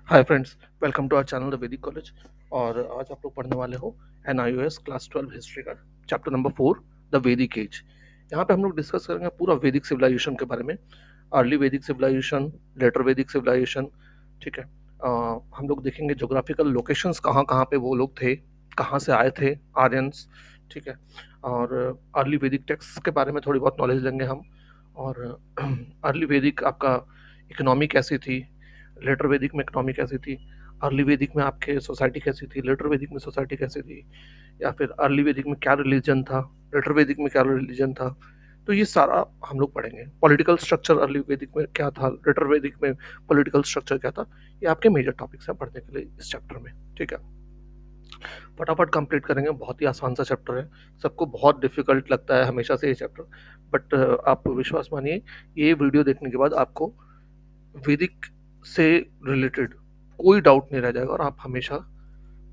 Hi friends, welcome to our channel the Vedic college. और आज आप लोग पढ़ने वाले हो NIOS क्लास 12 हिस्ट्री का chapter number 4 the Vedic age. यहाँ पे हम लोग डिस्कस करेंगे पूरा वैदिक सिविलाइजेशन के बारे में। अर्ली वैदिक सिविलाइजेशन, लेटर वैदिक सिविलाइजेशन। ठीक है। हम लोग देखेंगे जोग्राफिकल लोकेशंस, कहाँ कहाँ पे वो लोग थे, कहाँ से आए थे आर्यंस। ठीक है। और अर्ली वैदिक टेक्स्ट के बारे में थोड़ी बहुत नॉलेज लेंगे हम। और अर्ली वैदिक आपका इकोनॉमी कैसी थी, लेटर वैदिक में इकोनॉमी कैसी थी, अर्ली वैदिक में आपके सोसाइटी कैसी थी, लेटर वैदिक में सोसाइटी कैसी थी, या फिर अर्ली वैदिक में क्या रिलीजन था, लेटर वैदिक में क्या रिलीजन था। तो ये सारा हम लोग पढ़ेंगे। पॉलिटिकल स्ट्रक्चर अर्ली वैदिक में क्या था, लेटर वैदिक में पॉलिटिकल स्ट्रक्चर क्या था। ये आपके मेजर टॉपिक्स हैं पढ़ने के लिए इस चैप्टर में। ठीक है, फटाफट कंप्लीट करेंगे। बहुत ही आसान सा चैप्टर है, सबको बहुत डिफिकल्ट लगता है हमेशा से ये चैप्टर। बट आप विश्वास मानिए, ये वीडियो देखने के बाद आपको वैदिक से रिलेटेड कोई डाउट नहीं रह जाएगा, और आप हमेशा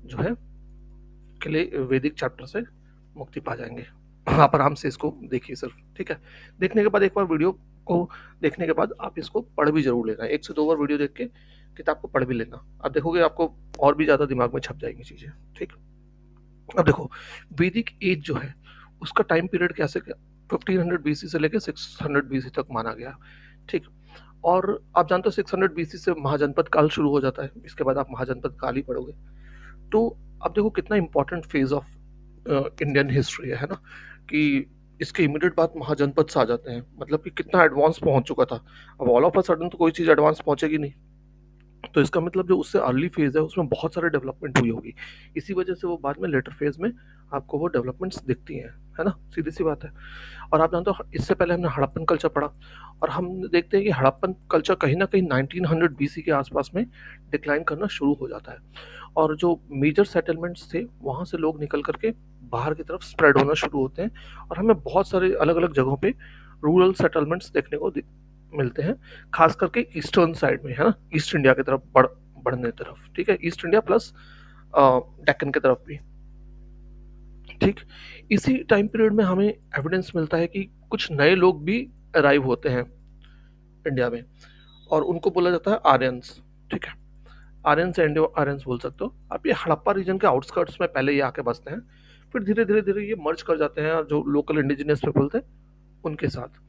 जो है के लिए वैदिक चैप्टर से मुक्ति पा जाएंगे। आप आराम से इसको देखिए सिर्फ। ठीक है, देखने के बाद एक बार वीडियो को देखने के बाद आप इसको पढ़ भी जरूर लेना। एक से दो बार वीडियो देख के किताब को पढ़ भी लेना, आप देखोगे आपको और भी ज्यादा दिमाग में छप जाएंगी चीजें। ठीक। अब देखो, वैदिक एज जो है उसका टाइम पीरियड कैसे 1500 BC से लेकर 600 BC तक माना गया। ठीक। और आप जानते हो 600 BC से महाजनपद काल शुरू हो जाता है, इसके बाद आप महाजनपद काल ही पढ़ोगे। तो आप देखो कितना important phase of Indian history है ना, कि इसके इमीडिएट बाद महाजनपद से आ जाते हैं। मतलब कि कितना एडवांस पहुंच चुका था। अब ऑल ऑफ अ सडन तो कोई चीज एडवांस पहुंचेगी नहीं। तो इसका मतलब जो उससे अर्ली फेज है उसमें बहुत सारे डेवलपमेंट हुई होगी, इसी वजह से वो बाद में लेटर फेज में आपको वो डेवलपमेंट्स दिखती हैं। है ना, सीधी सी बात है। और आप जानते हो, इससे पहले हमने हड़प्पन कल्चर पढ़ा, और हम देखते हैं कि हड़प्पन कल्चर कहीं ना कहीं 1900 BC के आसपास में डिक्लाइन करना शुरू हो जाता है। और जो मेजर सेटलमेंट्स थे वहाँ से लोग निकल करके बाहर की तरफ स्प्रेड होना शुरू होते हैं, और हमें बहुत सारे अलग अलग जगहों पे रूरल सेटलमेंट्स देखने को मिलते हैं। खास करके ईस्टर्न साइड में, है ना, ईस्ट इंडिया की तरफ बढ़ने तरफ। ठीक है, ईस्ट इंडिया प्लस डेक्कन की तरफ भी। ठीक। इसी टाइम पीरियड में हमें एविडेंस मिलता है कि कुछ नए लोग भी अराइव होते हैं इंडिया में, और उनको बोला जाता है आर्यंस। ठीक है, आर्यंस, इंडो आर्यंस बोल सकते हो आप। ये हड़प्पा रीजन के आउटस्कर्ट्स में पहले ये आके बसते हैं, फिर धीरे धीरे धीरे ये मर्ज कर जाते हैं जो लोकल इंडिजिनियस पीपल थे उनके साथ।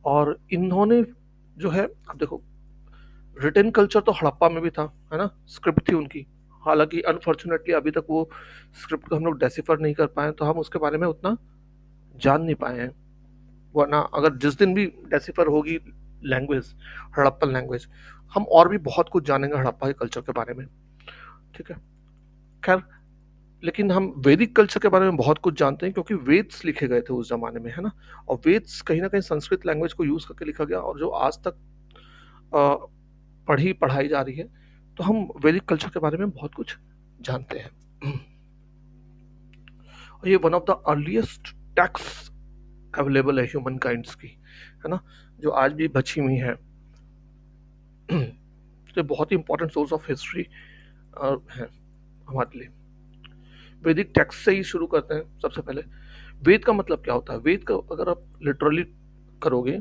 और इन्होंने जो है, अब देखो, रिटन कल्चर तो हड़प्पा में भी था, है ना, स्क्रिप्ट थी उनकी। हालांकि अनफॉर्चुनेटली अभी तक वो स्क्रिप्ट को हम लोग डेसिफर नहीं कर पाए, तो हम उसके बारे में उतना जान नहीं पाए हैं। वरना अगर जिस दिन भी डेसिफर होगी लैंग्वेज, हड़प्पन लैंग्वेज, हम और भी बहुत कुछ जानेंगे हड़प्पा के कल्चर के बारे में। ठीक है। खैर, लेकिन हम वैदिक कल्चर के बारे में बहुत कुछ जानते हैं क्योंकि वेद्स लिखे गए थे उस जमाने में, है ना। और वेद्स कहीं ना कहीं संस्कृत लैंग्वेज को यूज करके लिखा गया, और जो आज तक अ, पढ़ाई जा रही है। तो हम वैदिक कल्चर के बारे में बहुत कुछ जानते हैं। और ये one of the earliest text available है ह्यूमन काइंड्स की, है ना, जो आज भी बची हुई है। तो बहुत ही इंपॉर्टेंट सोर्स ऑफ हिस्ट्री है हमारे लिए। वैदिक टेक्स्ट से ही शुरू करते हैं सबसे पहले। वेद का मतलब क्या होता है? वेद का अगर आप लिटरली करोगे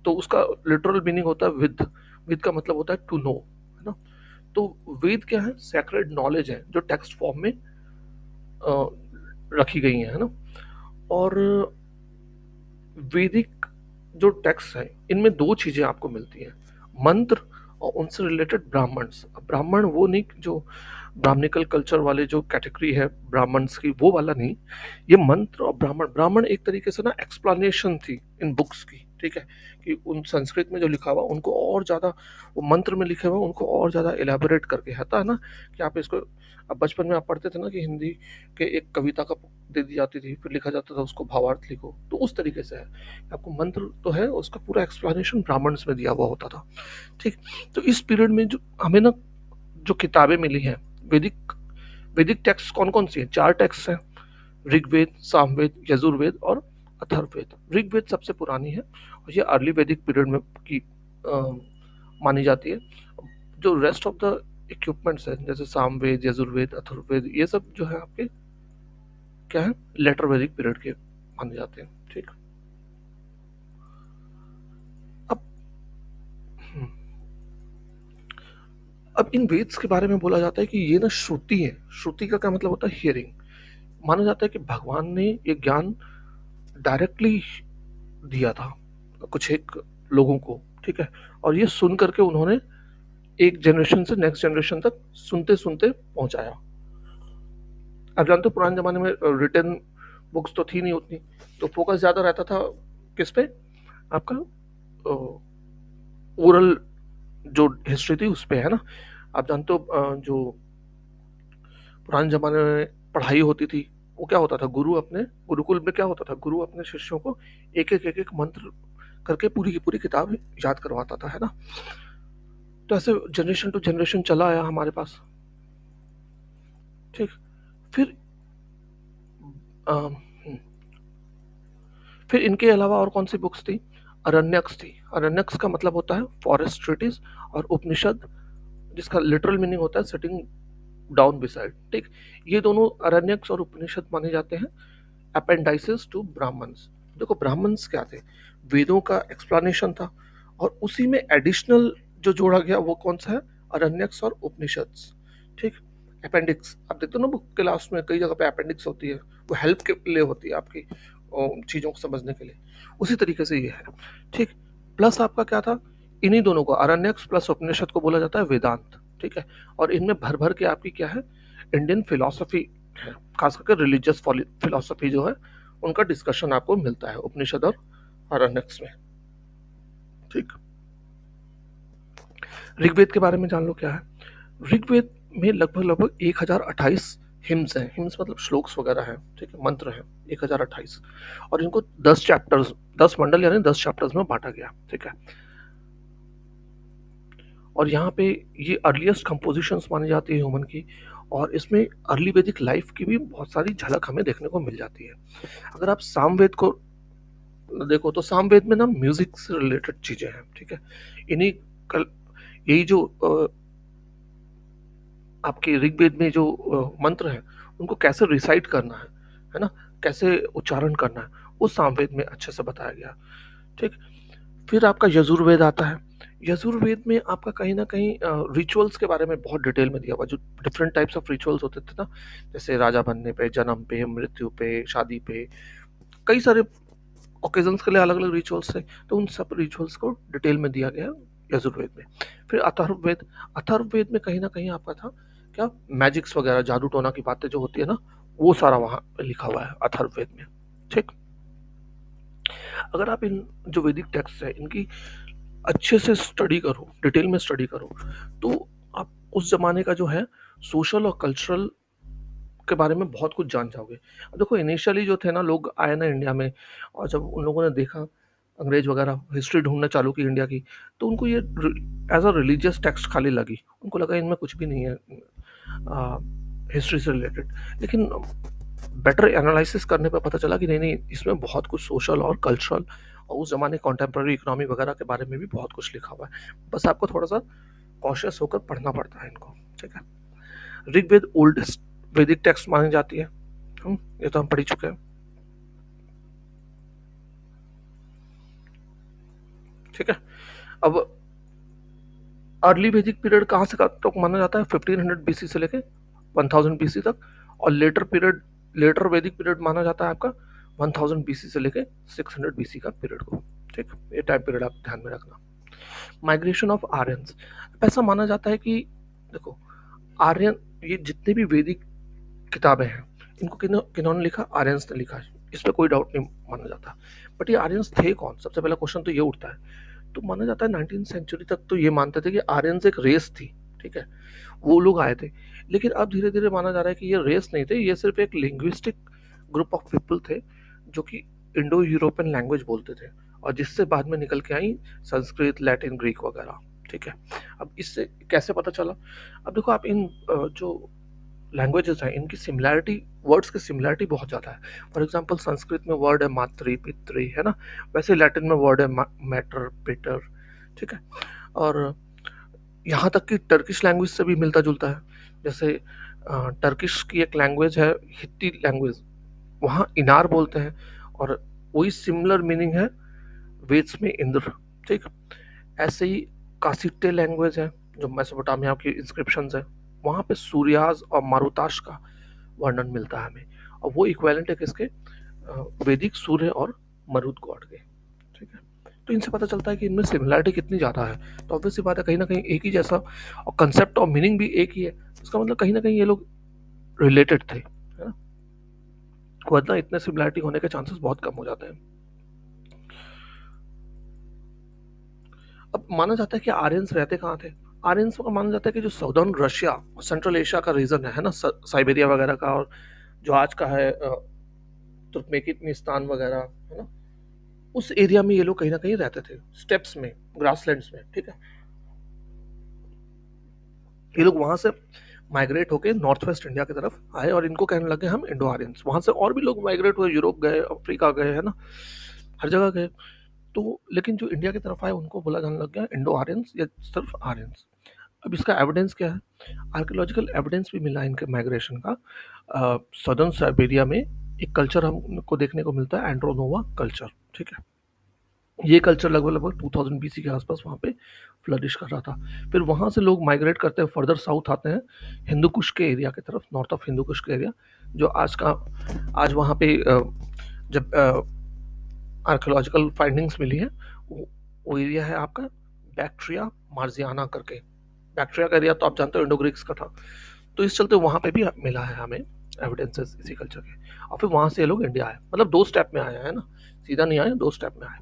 तो उसका लिटरल मीनिंग होता है विद। विद का मतलब होता है टू नो, है ना। तो वेद क्या है? सैक्रेड नॉलेज है जो टेक्स्ट फॉर्म में अ, रखी गई है ना। और वैदिक जो टेक्स्ट है इनमें दो चीजें आपको मिलती हैं, मंत्र और उनसे रिलेटेड ब्राह्मण्स। अब ब्राह्मण वो नहीं जो ब्राह्मणिकल कल्चर वाले जो कैटेगरी है ब्राह्मण्स की, वो वाला नहीं। ये मंत्र और ब्राह्मण, ब्राह्मण एक तरीके से ना एक्सप्लेनेशन थी इन बुक्स की। ठीक है, कि उन संस्कृत में जो लिखा हुआ उनको और ज्यादा, वो मंत्र में लिखे हुआ उनको और ज्यादा एलेबोरेट करके है ना, कि आप इसको, अब बचपन में आप पढ़ते थे ना कि हिंदी के एक कविता का दे दी जाती थी, फिर लिखा जाता था उसको भावार्थ लिखो, तो उस तरीके से है। आपको मंत्र तो है, उसका पूरा एक्सप्लेनेशन ब्राह्मण्स में दिया हुआ होता था। ठीक। तो इस पीरियड में जो हमें ना जो किताबें मिली हैं वैदिक, वैदिक टेक्स्ट कौन कौन सी हैं? चार टेक्स्ट हैं, ऋग्वेद, सामवेद, यजुर्वेद और अथर्ववेद। ऋग्वेद सबसे पुरानी है और ये अर्ली वैदिक पीरियड में की मानी जाती है। जो रेस्ट ऑफ द इक्विपमेंट्स है जैसे सामवेद, यजुर्वेद, अथर्ववेद, ये सब जो है आपके क्या है, लेटर वैदिक पीरियड के माने जाते हैं। ठीक। अब अब इन वेद्स के बारे में बोला जाता है कि ये ना श्रुति है। श्रुति का क्या मतलब होता है? हियरिंग। माना जाता है कि भगवान ने ये ज्ञान डायरेक्टली दिया था कुछ एक लोगों को, ठीक है, और ये सुन करके उन्होंने एक जनरेशन से नेक्स्ट जनरेशन तक सुनते सुनते पहुंचाया। अब जानते हो पुराने जमाने में रिटर्न बुक्स तो थी नहीं उतनी, तो फोकस ज्यादा रहता था किस पे? आपका ओरल जो हिस्ट्री थी उस पे, है ना। आप जानते हो जो पुराने जमाने में पढ़ाई होती थी, वो क्या होता था, गुरु अपने गुरुकुल में क्या होता था, गुरु अपने शिष्यों को एक एक मंत्र करके पूरी की पूरी किताब याद करवाता था, है ना। तो ऐसे जनरेशन टू जनरेशन चला आया हमारे पास, ठीक। फिर अम, फिर इनके अलावा और कौन सी बुक्स थी? अरण्यक्स थी। अरण्यक्स का मतलब होता है फॉरेस्ट ट्रीटिस, और उपनिषद जिसका लिटरल मीनिंग होता है सिटिंग डाउन बिसाइड, ठीक। ये दोनों अरण्यक्स और उपनिषद माने जाते हैं अपेंडाइसिस टू ब्राह्मण्स। देखो ब्राह्मण्स क्या थे? वेदों का एक्सप्लेनेशन था, और उसी में एडिशनल जो जोड़ा गया वो कौन सा है? अरण्यक्स और उपनिषद्स, ठीक। अपेंडिक्स आप देखते हो ना बुक के लास्ट में कई जगह पे अपेंडिक्स होती है, वो हेल्प के लिए होती है आपकी चीजों को समझने के लिए। उसी तरीके से ये है, ठीक। प्लस आपका क्या था? इन्हीं दोनों को, अरण्यक्स प्लस उपनिषद को बोला जाता है वेदांत, ठीक है। और इनमें भर भर के आपकी क्या है? इंडियन फिलोसफी है, खास करके रिलीजियस फिलोसफी जो है उनका डिस्कशन आपको मिलता है उपनिषद और अरण्यक्स में, ठीक। ऋग्वेद के बारे में जान लो क्या है। ऋग्वेद में लगभग लगभग 1028 हिम्स हैं। हिम्स मतलब श्लोक्स वगैरह हैं, ठीक है, मंत्र हैं 1028, और इनको 10 चैप्टर्स, 10 मंडल यानी 10 चैप्टर्स में बांटा गया, ठीक है। और यहाँ पे ये अर्लीस्ट कंपोजिशंस मानी जाती है ह्यूमन की, और इसमें अर्ली वैदिक लाइफ की भी बहुत सारी झलक हमें देखने को मिल जाती है। अगर आप सामवेद को देखो तो सामवेद में ना म्यूजिक से रिलेटेड चीजें हैं, ठीक है। इन्हीं कल यही जो आपके ऋग्वेद में जो मंत्र हैं उनको कैसे रिसाइट करना है ना, कैसे उच्चारण करना है, वो सामवेद में अच्छे से बताया गया, ठीक। फिर आपका यजुर्वेद आता है। यजुर्वेद में आपका कहीं ना कहीं रिचुअल्स के बारे में बहुत डिटेल में दिया हुआ, जो डिफरेंट टाइप्स ऑफ रिचुअल्स होते थे ना, जैसे राजा बनने पे, जन्म पे, मृत्यु पे, शादी पे, कई सारे ओकेजन्स के लिए अलग अलग रिचुअल्स थे, तो उन सब रिचुअल्स को डिटेल में दिया गया यजुर्वेद में। फिर अथर्ववेद। अथर्ववेद में कहीं ना कहीं आपका था क्या, मैजिक्स वगैरह, जादू टोना की बातें जो होती है ना, वो सारा वहां पे लिखा हुआ है अथर्ववेद में, ठीक। अगर आप इन जो वैदिक टेक्स्ट है इनकी अच्छे से स्टडी करो, डिटेल में स्टडी करो, तो आप उस जमाने का जो है सोशल और कल्चरल के बारे में बहुत कुछ जान जाओगे। अब देखो इनिशियली जो थे ना लोग आए ना इंडिया में, और जब उन लोगों ने देखा अंग्रेज वगैरह हिस्ट्री ढूंढना चालू की इंडिया की, तो उनको ये एज अ रिलीजियस टेक्स्ट खाली लगी। उनको लगा इनमें कुछ भी नहीं है हिस्ट्री से रिलेटेड। लेकिन बेटर एनालिसिस करने पर पता चला कि नहीं नहीं, इसमें बहुत कुछ सोशल और कल्चरल और उस जमाने कॉन्टेम्प्ररी इकोनॉमी वगैरह के बारे में भी बहुत कुछ लिखा हुआ है। बस आपको थोड़ा सा कॉशियस होकर पढ़ना पड़ता है इनको, ठीक है। ऋग्वेद ओल्डेस्ट वैदिक टेक्स्ट मानी जाती है, ये तो हम पढ़ चुके हैं, ठीक है। अब अर्ली वैदिक पीरियड कहाँ से कब तक माना जाता है? 1500 बीसी से लेके 1000 बीसी तक, और लेटर पीरियड, लेटर वैदिक पीरियड माना जाता है आपका 1000 बीसी से लेके 600 बीसी का पीरियड को, ठीक। ये टाइम पीरियड आप ध्यान में रखना। Migration of Aryans. ऐसा माना जाता है कि देखो आर्यन, ये जितने भी वैदिक किताबें हैं इनको किन्होंने लिखा? आर्यंस ने लिखा है, इस पर कोई डाउट नहीं माना जाता। बट ये आर्यंस थे कौन? सबसे पहला क्वेश्चन तो ये उठता है। तो माना जाता है 19 सेंचुरी तक तो ये मानते थे कि आर्यंस एक रेस थी, ठीक है, वो लोग आए थे। लेकिन अब धीरे धीरे माना जा रहा है कि ये रेस नहीं थे, ये सिर्फ एक लिंग्विस्टिक ग्रुप ऑफ पीपल थे जो कि इंडो यूरोपियन लैंग्वेज बोलते थे, और जिससे बाद में निकल के आई संस्कृत, लैटिन, ग्रीक वगैरह, ठीक है। अब इससे कैसे पता चला? अब देखो आप इन जो लैंग्वेजेस हैं इनकी सिमिलैरिटी, वर्ड्स की सिमिलैरिटी बहुत ज़्यादा है। फॉर एग्जांपल संस्कृत में वर्ड है मातृ पितृ, है ना, वैसे लैटिन में वर्ड है मैटर पीटर, ठीक है। और यहाँ तक कि टर्किश लैंग्वेज से भी मिलता जुलता है। जैसे टर्किश की एक लैंग्वेज है हित्ती लैंग्वेज, वहाँ इनार बोलते हैं, और वही सिमिलर मीनिंग है वेद्स में इंद्र, ठीक। ऐसे ही कासिटे लैंग्वेज है, जो मेसोपोटामिया की इंस्क्रिप्शंस है, वहाँ पे सूर्याज और मारुताश का वर्णन मिलता है हमें, और वो इक्वेलेंट है किसके, वैदिक सूर्य और मरुत गॉड के। ठीक है, तो इनसे पता चलता है कि इनमें सिमिलरिटी कितनी ज़्यादा है। तो ऑब्वियस सी बात है, कहीं ना कहीं एक ही जैसा, और कंसेप्ट और मीनिंग भी एक ही है, इसका मतलब कहीं ना कहीं ये लोग रिलेटेड थे, है ना, वरना इतने सिमिलरिटी होने के चांसेस बहुत कम हो जाते हैं। अब माना जाता है कि आर्यंस रहते कहाँ थे। आर्यंस का माना जाता है कि जो साउदर्न रशिया और सेंट्रल एशिया का रीजन है ना, साइबेरिया वगैरह का, और जो आज का है तुर्कमेनिस्तान वगैरह, है ना, उस एरिया में ये लोग कहीं ना कहीं रहते थे, स्टेप्स में, ग्रासलैंड्स में। ठीक है, ये लोग वहां से माइग्रेट होके नॉर्थ वेस्ट इंडिया की तरफ आए, और इनको कहने लगे हम इंडो आर्यंस। वहां से और भी लोग माइग्रेट हुए, यूरोप गए, अफ्रीका गए, है ना, हर जगह गए। तो लेकिन जो इंडिया की तरफ आए उनको बोला जाने लग गया इंडो आर्यंस या सिर्फ आर्यंस। अब इसका एविडेंस क्या है, आर्कियोलॉजिकल एविडेंस भी मिला है इनके माइग्रेशन का। सदर्न साइबेरिया में एक कल्चर हमको देखने को मिलता है, एंड्रोनोवा कल्चर। ठीक है, ये कल्चर लगभग लगभग 2000 बीसी के आसपास वहाँ पे फ्लरिश कर रहा था। फिर वहाँ से लोग माइग्रेट करते हैं, फर्दर साउथ आते हैं हिंदू कुश के एरिया की तरफ, नॉर्थ ऑफ हिंदू कुश के एरिया, जो आज वहाँ पे जब आर्कियोलॉजिकल फाइंडिंग्स मिली है, वो एरिया है आपका बैक्ट्रिया मार्जियाना करके। बैक्ट्रिया का एरिया तो आप जानते हो इंडो ग्रीक्स का था, तो इस चलते वहाँ पे भी मिला है हमें एविडेंसेस इसी कल्चर के। और फिर वहाँ से ये लोग इंडिया आए, मतलब दो स्टेप में आया है ना, सीधा नहीं आए, दो स्टेप में आए।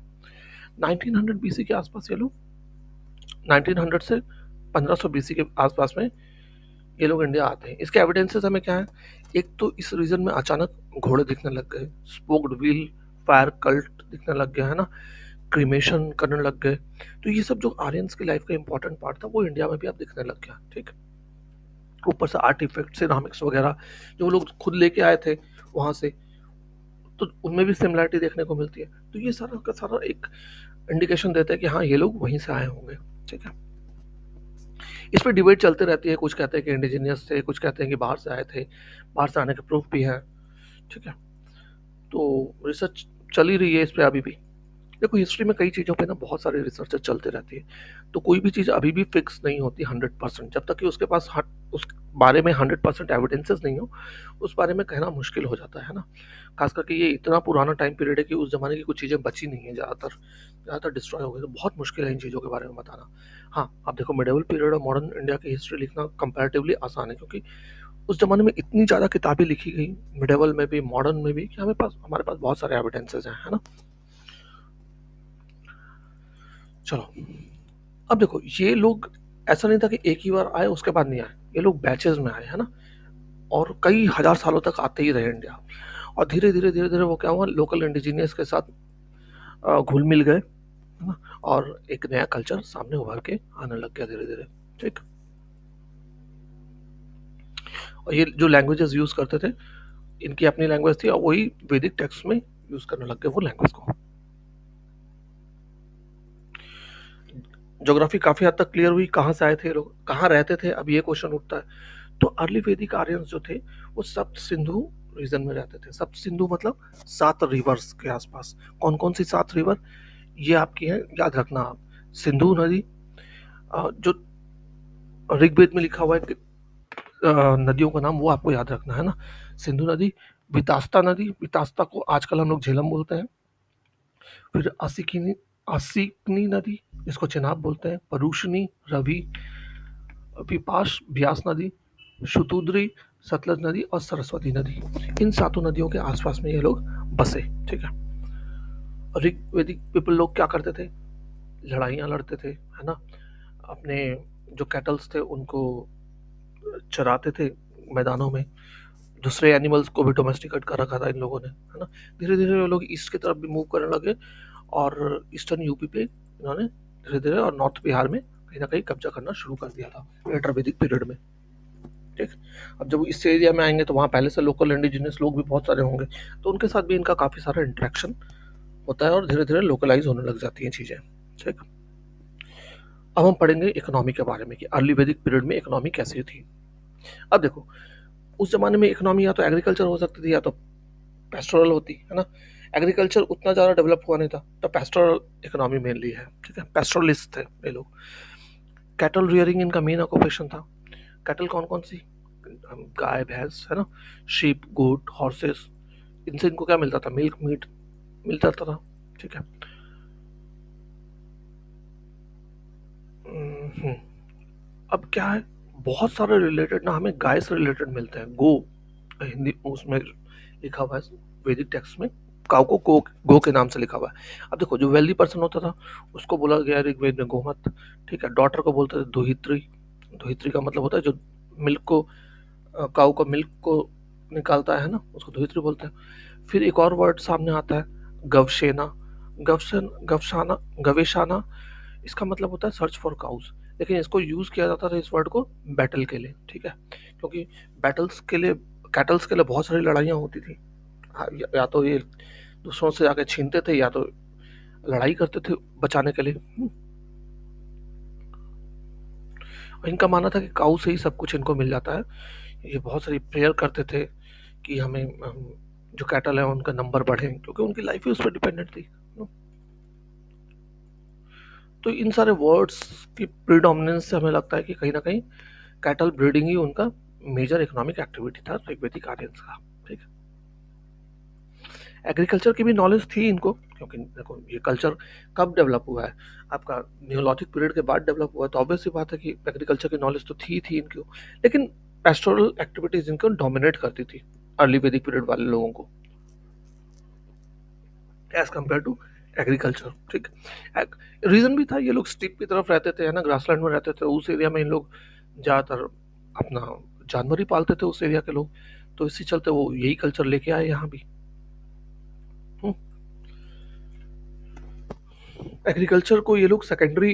1900 बीसी के आसपास ये लोग, 1900 से 1500 बीसी के आसपास में ये लोग इंडिया आते हैं। इसके एविडेंसेस हमें क्या है, एक तो इस रीजन में अचानक घोड़े दिखने लग गए, स्पोक्ड व्हील फायर कल्ट दिखने लग गया, है ना, क्रीमेशन करने लग गए। तो ये सब जो आर्यंस की लाइफ का इंपॉर्टेंट पार्ट था, वो इंडिया में भी अब दिखने लग गया। ठीक, ऊपर से आर्टिफैक्ट सिरामिक्स वगैरह जो वो लोग खुद लेके आए थे वहां से, तो उनमें भी सिमिलरिटी देखने को मिलती है। तो ये सारा का सारा एक इंडिकेशन देता है कि हाँ, ये लोग वहीं से आए होंगे। ठीक है, इस पर डिबेट चलती रहती है, कुछ कहते हैं कि इंडिजीनियस थे, कुछ कहते हैं कि बाहर से आए थे, बाहर से आने के प्रूफ भी है। ठीक है, तो रिसर्च चल ही रही है इस पर अभी भी। देखो, हिस्ट्री में कई चीज़ों पे ना बहुत सारी रिसर्च चलती रहती है, तो कोई भी चीज़ अभी भी फिक्स नहीं होती 100%, जब तक कि उसके पास उस बारे में 100% एविडेंसेस नहीं हो, उस बारे में कहना मुश्किल हो जाता है ना। खास करके ये इतना पुराना टाइम पीरियड है कि उस जमाने की कुछ चीज़ें बची नहीं है, ज़्यादातर ज़्यादातर डिस्ट्रॉय हो गई, तो बहुत मुश्किल है इन चीज़ों के बारे में बताना। हाँ, आप देखो, मिडेवल पीरियड और मॉडर्न इंडिया की हिस्ट्री लिखना कंपैरेटिवली आसान है, क्योंकि उस जमाने में इतनी ज़्यादा किताबें लिखी गई, मिडेवल में भी मॉडर्न में भी, कि हमारे पास बहुत सारे एविडेंसेस हैं, है ना। चलो, अब देखो, ये लोग ऐसा नहीं था कि एक ही बार आए उसके बाद नहीं आए, ये लोग बैचेस में आए, है ना, और कई हजार सालों तक आते ही रहे इंडिया। और धीरे धीरे वो क्या हुआ, लोकल इंडिजीनियस के साथ घुल मिल गए, है ना, और एक नया कल्चर सामने उभर के आने लग गया धीरे धीरे। ठीक, और ये जो लैंग्वेजेस यूज करते थे, इनकी अपनी लैंग्वेज थी, और वही वैदिक टेक्स्ट में यूज करने लग गए वो लैंग्वेज को। ज्योग्राफी काफी हद तक क्लियर हुई, कहाँ से आए थे लोग, कहाँ रहते थे, अब ये क्वेश्चन उठता है। तो अर्ली वैदिक आर्यंस जो थे, वो सप्त सिंधु रीजन में रहते थे। सप्त सिंधु मतलब 7 रिवर्स के आसपास। कौन कौन सी 7 रिवर, ये आपकी है, याद रखना आप। सिंधु नदी, जो ऋग्वेद में लिखा हुआ है कि, नदियों का नाम वो आपको याद रखना है ना। सिंधु नदी, वितास्ता नदी, वितास्ता को आजकल हम लोग झेलम बोलते हैं। फिर आसिकनी नदी, इसको चेनाब बोलते हैं। परूशनी, रवि, विपाश, ब्यास नदी, शुतुद्री, सतलज नदी और सरस्वती नदी, इन सातों नदियों के आसपास में ये लोग बसे। ठीक है, ऋग्वेदिक पीपल लोग क्या करते थे, लड़ाइयाँ लड़ते थे, है ना, अपने जो कैटल्स थे उनको चराते थे मैदानों में। दूसरे एनिमल्स को भी डोमेस्टिकेट कर रखा था इन लोगों ने, है ना। धीरे धीरे वो लोग ईस्ट की तरफ भी मूव करने लगे, और ईस्टर्न यूपी पे इन्होंने धीरे धीरे, और नॉर्थ बिहार में कहीं ना कहीं कब्जा करना शुरू कर दिया था लेटर वैदिक पीरियड में। ठीक, अब जब इस एरिया में आएंगे तो वहाँ पहले से लोकल इंडिजिनियस लोग भी बहुत सारे होंगे, तो उनके साथ भी इनका काफ़ी सारा इंटरेक्शन होता है, और धीरे धीरे लोकलाइज होने लग जाती हैं चीज़ें। ठीक, अब हम पढ़ेंगे इकोनॉमी के बारे में कि अर्ली वैदिक पीरियड में इकोनॉमी कैसी थी। अब देखो, उस जमाने में इकोनॉमी या तो एग्रीकल्चर हो सकती थी, या तो पेस्टोरल होती, है ना। एग्रीकल्चर उतना ज़्यादा डेवलप हुआ नहीं था, तो पेस्टोरल इकोनॉमी मेनली है। ठीक है, पेस्टोरलिस्ट थे ये लोग। कैटल रियरिंग इनका मेन ऑक्यूपेशन था। कैटल कौन कौन सी? गाय भैंस है ना, शीप गोट हॉर्सेस, इनसे इनको क्या मिलता था? मिल्क मीट मिलता था। ठीक है। हम्म, अब क्या है, बहुत सारे रिलेटेड ना हमें गाय से रिलेटेड मिलते हैं। गो, हिंदी उसमें लिखा हुआ है वैदिक टेक्स्ट में, काउ को गो के नाम से लिखा हुआ है। अब देखो, जो वेल्दी पर्सन होता था उसको बोला गया ऋग्वेद में गोमत। ठीक है। डॉटर को बोलते थे दुहित्री। दुहित्री का मतलब होता है जो मिल्क को, काउ का मिल्क को निकालता है ना, उसको दुहित्री बोलते हैं। फिर एक और वर्ड सामने आता है, गवशेना। गवशाना, गवेशाना, इसका मतलब होता है सर्च फॉर काउस। लेकिन इसको यूज किया जाता था इस वर्ड को बैटल के लिए। ठीक है। क्योंकि बैटल्स के लिए, कैटल्स के लिए बहुत सारी लड़ाइयाँ होती थी। या तो ये दूसरों से आके छीनते थे, या तो लड़ाई करते थे बचाने के लिए। और इनका मानना था कि काऊ से ही सब कुछ इनको मिल जाता है। ये बहुत सारी प्रेयर करते थे कि हमें जो कैटल है उनका नंबर बढ़े, क्योंकि उनकी लाइफ ही उस पर डिपेंडेंट थी। तो इन सारे वर्ड्स की प्रीडोमिनेंस से हमें लगता है कि कहीं ना कहीं कैटल ब्रीडिंग ही उनका मेजर इकोनॉमिक एक्टिविटी था ऋग्वेदिक आर्यंस का। ठीक है। एग्रीकल्चर की भी नॉलेज थी इनको, क्योंकि देखो ये कल्चर कब डेवलप हुआ है, आपका न्यूलॉजिक पीरियड के बाद डेवलप हुआ है, तो ऑब्वियस सी बात है कि एग्रीकल्चर की नॉलेज तो थी इनको। लेकिन पेस्टोरल एक्टिविटीज इनको डोमिनेट करती थी अर्ली वैदिक पीरियड वाले लोगों को, एज कम्पेयर टू एग्रीकल्चर। ठीक। रीजन भी था, ये लोग स्टीप की तरफ रहते थे, है ना, ग्रासलैंड में रहते थे, उस एरिया में इन लोग ज़्यादातर अपना जानवर ही पालते थे उस एरिया के लोग। तो इसी चलते वो यही कल्चर लेके आए यहाँ भी। एग्रीकल्चर को ये लोग सेकेंडरी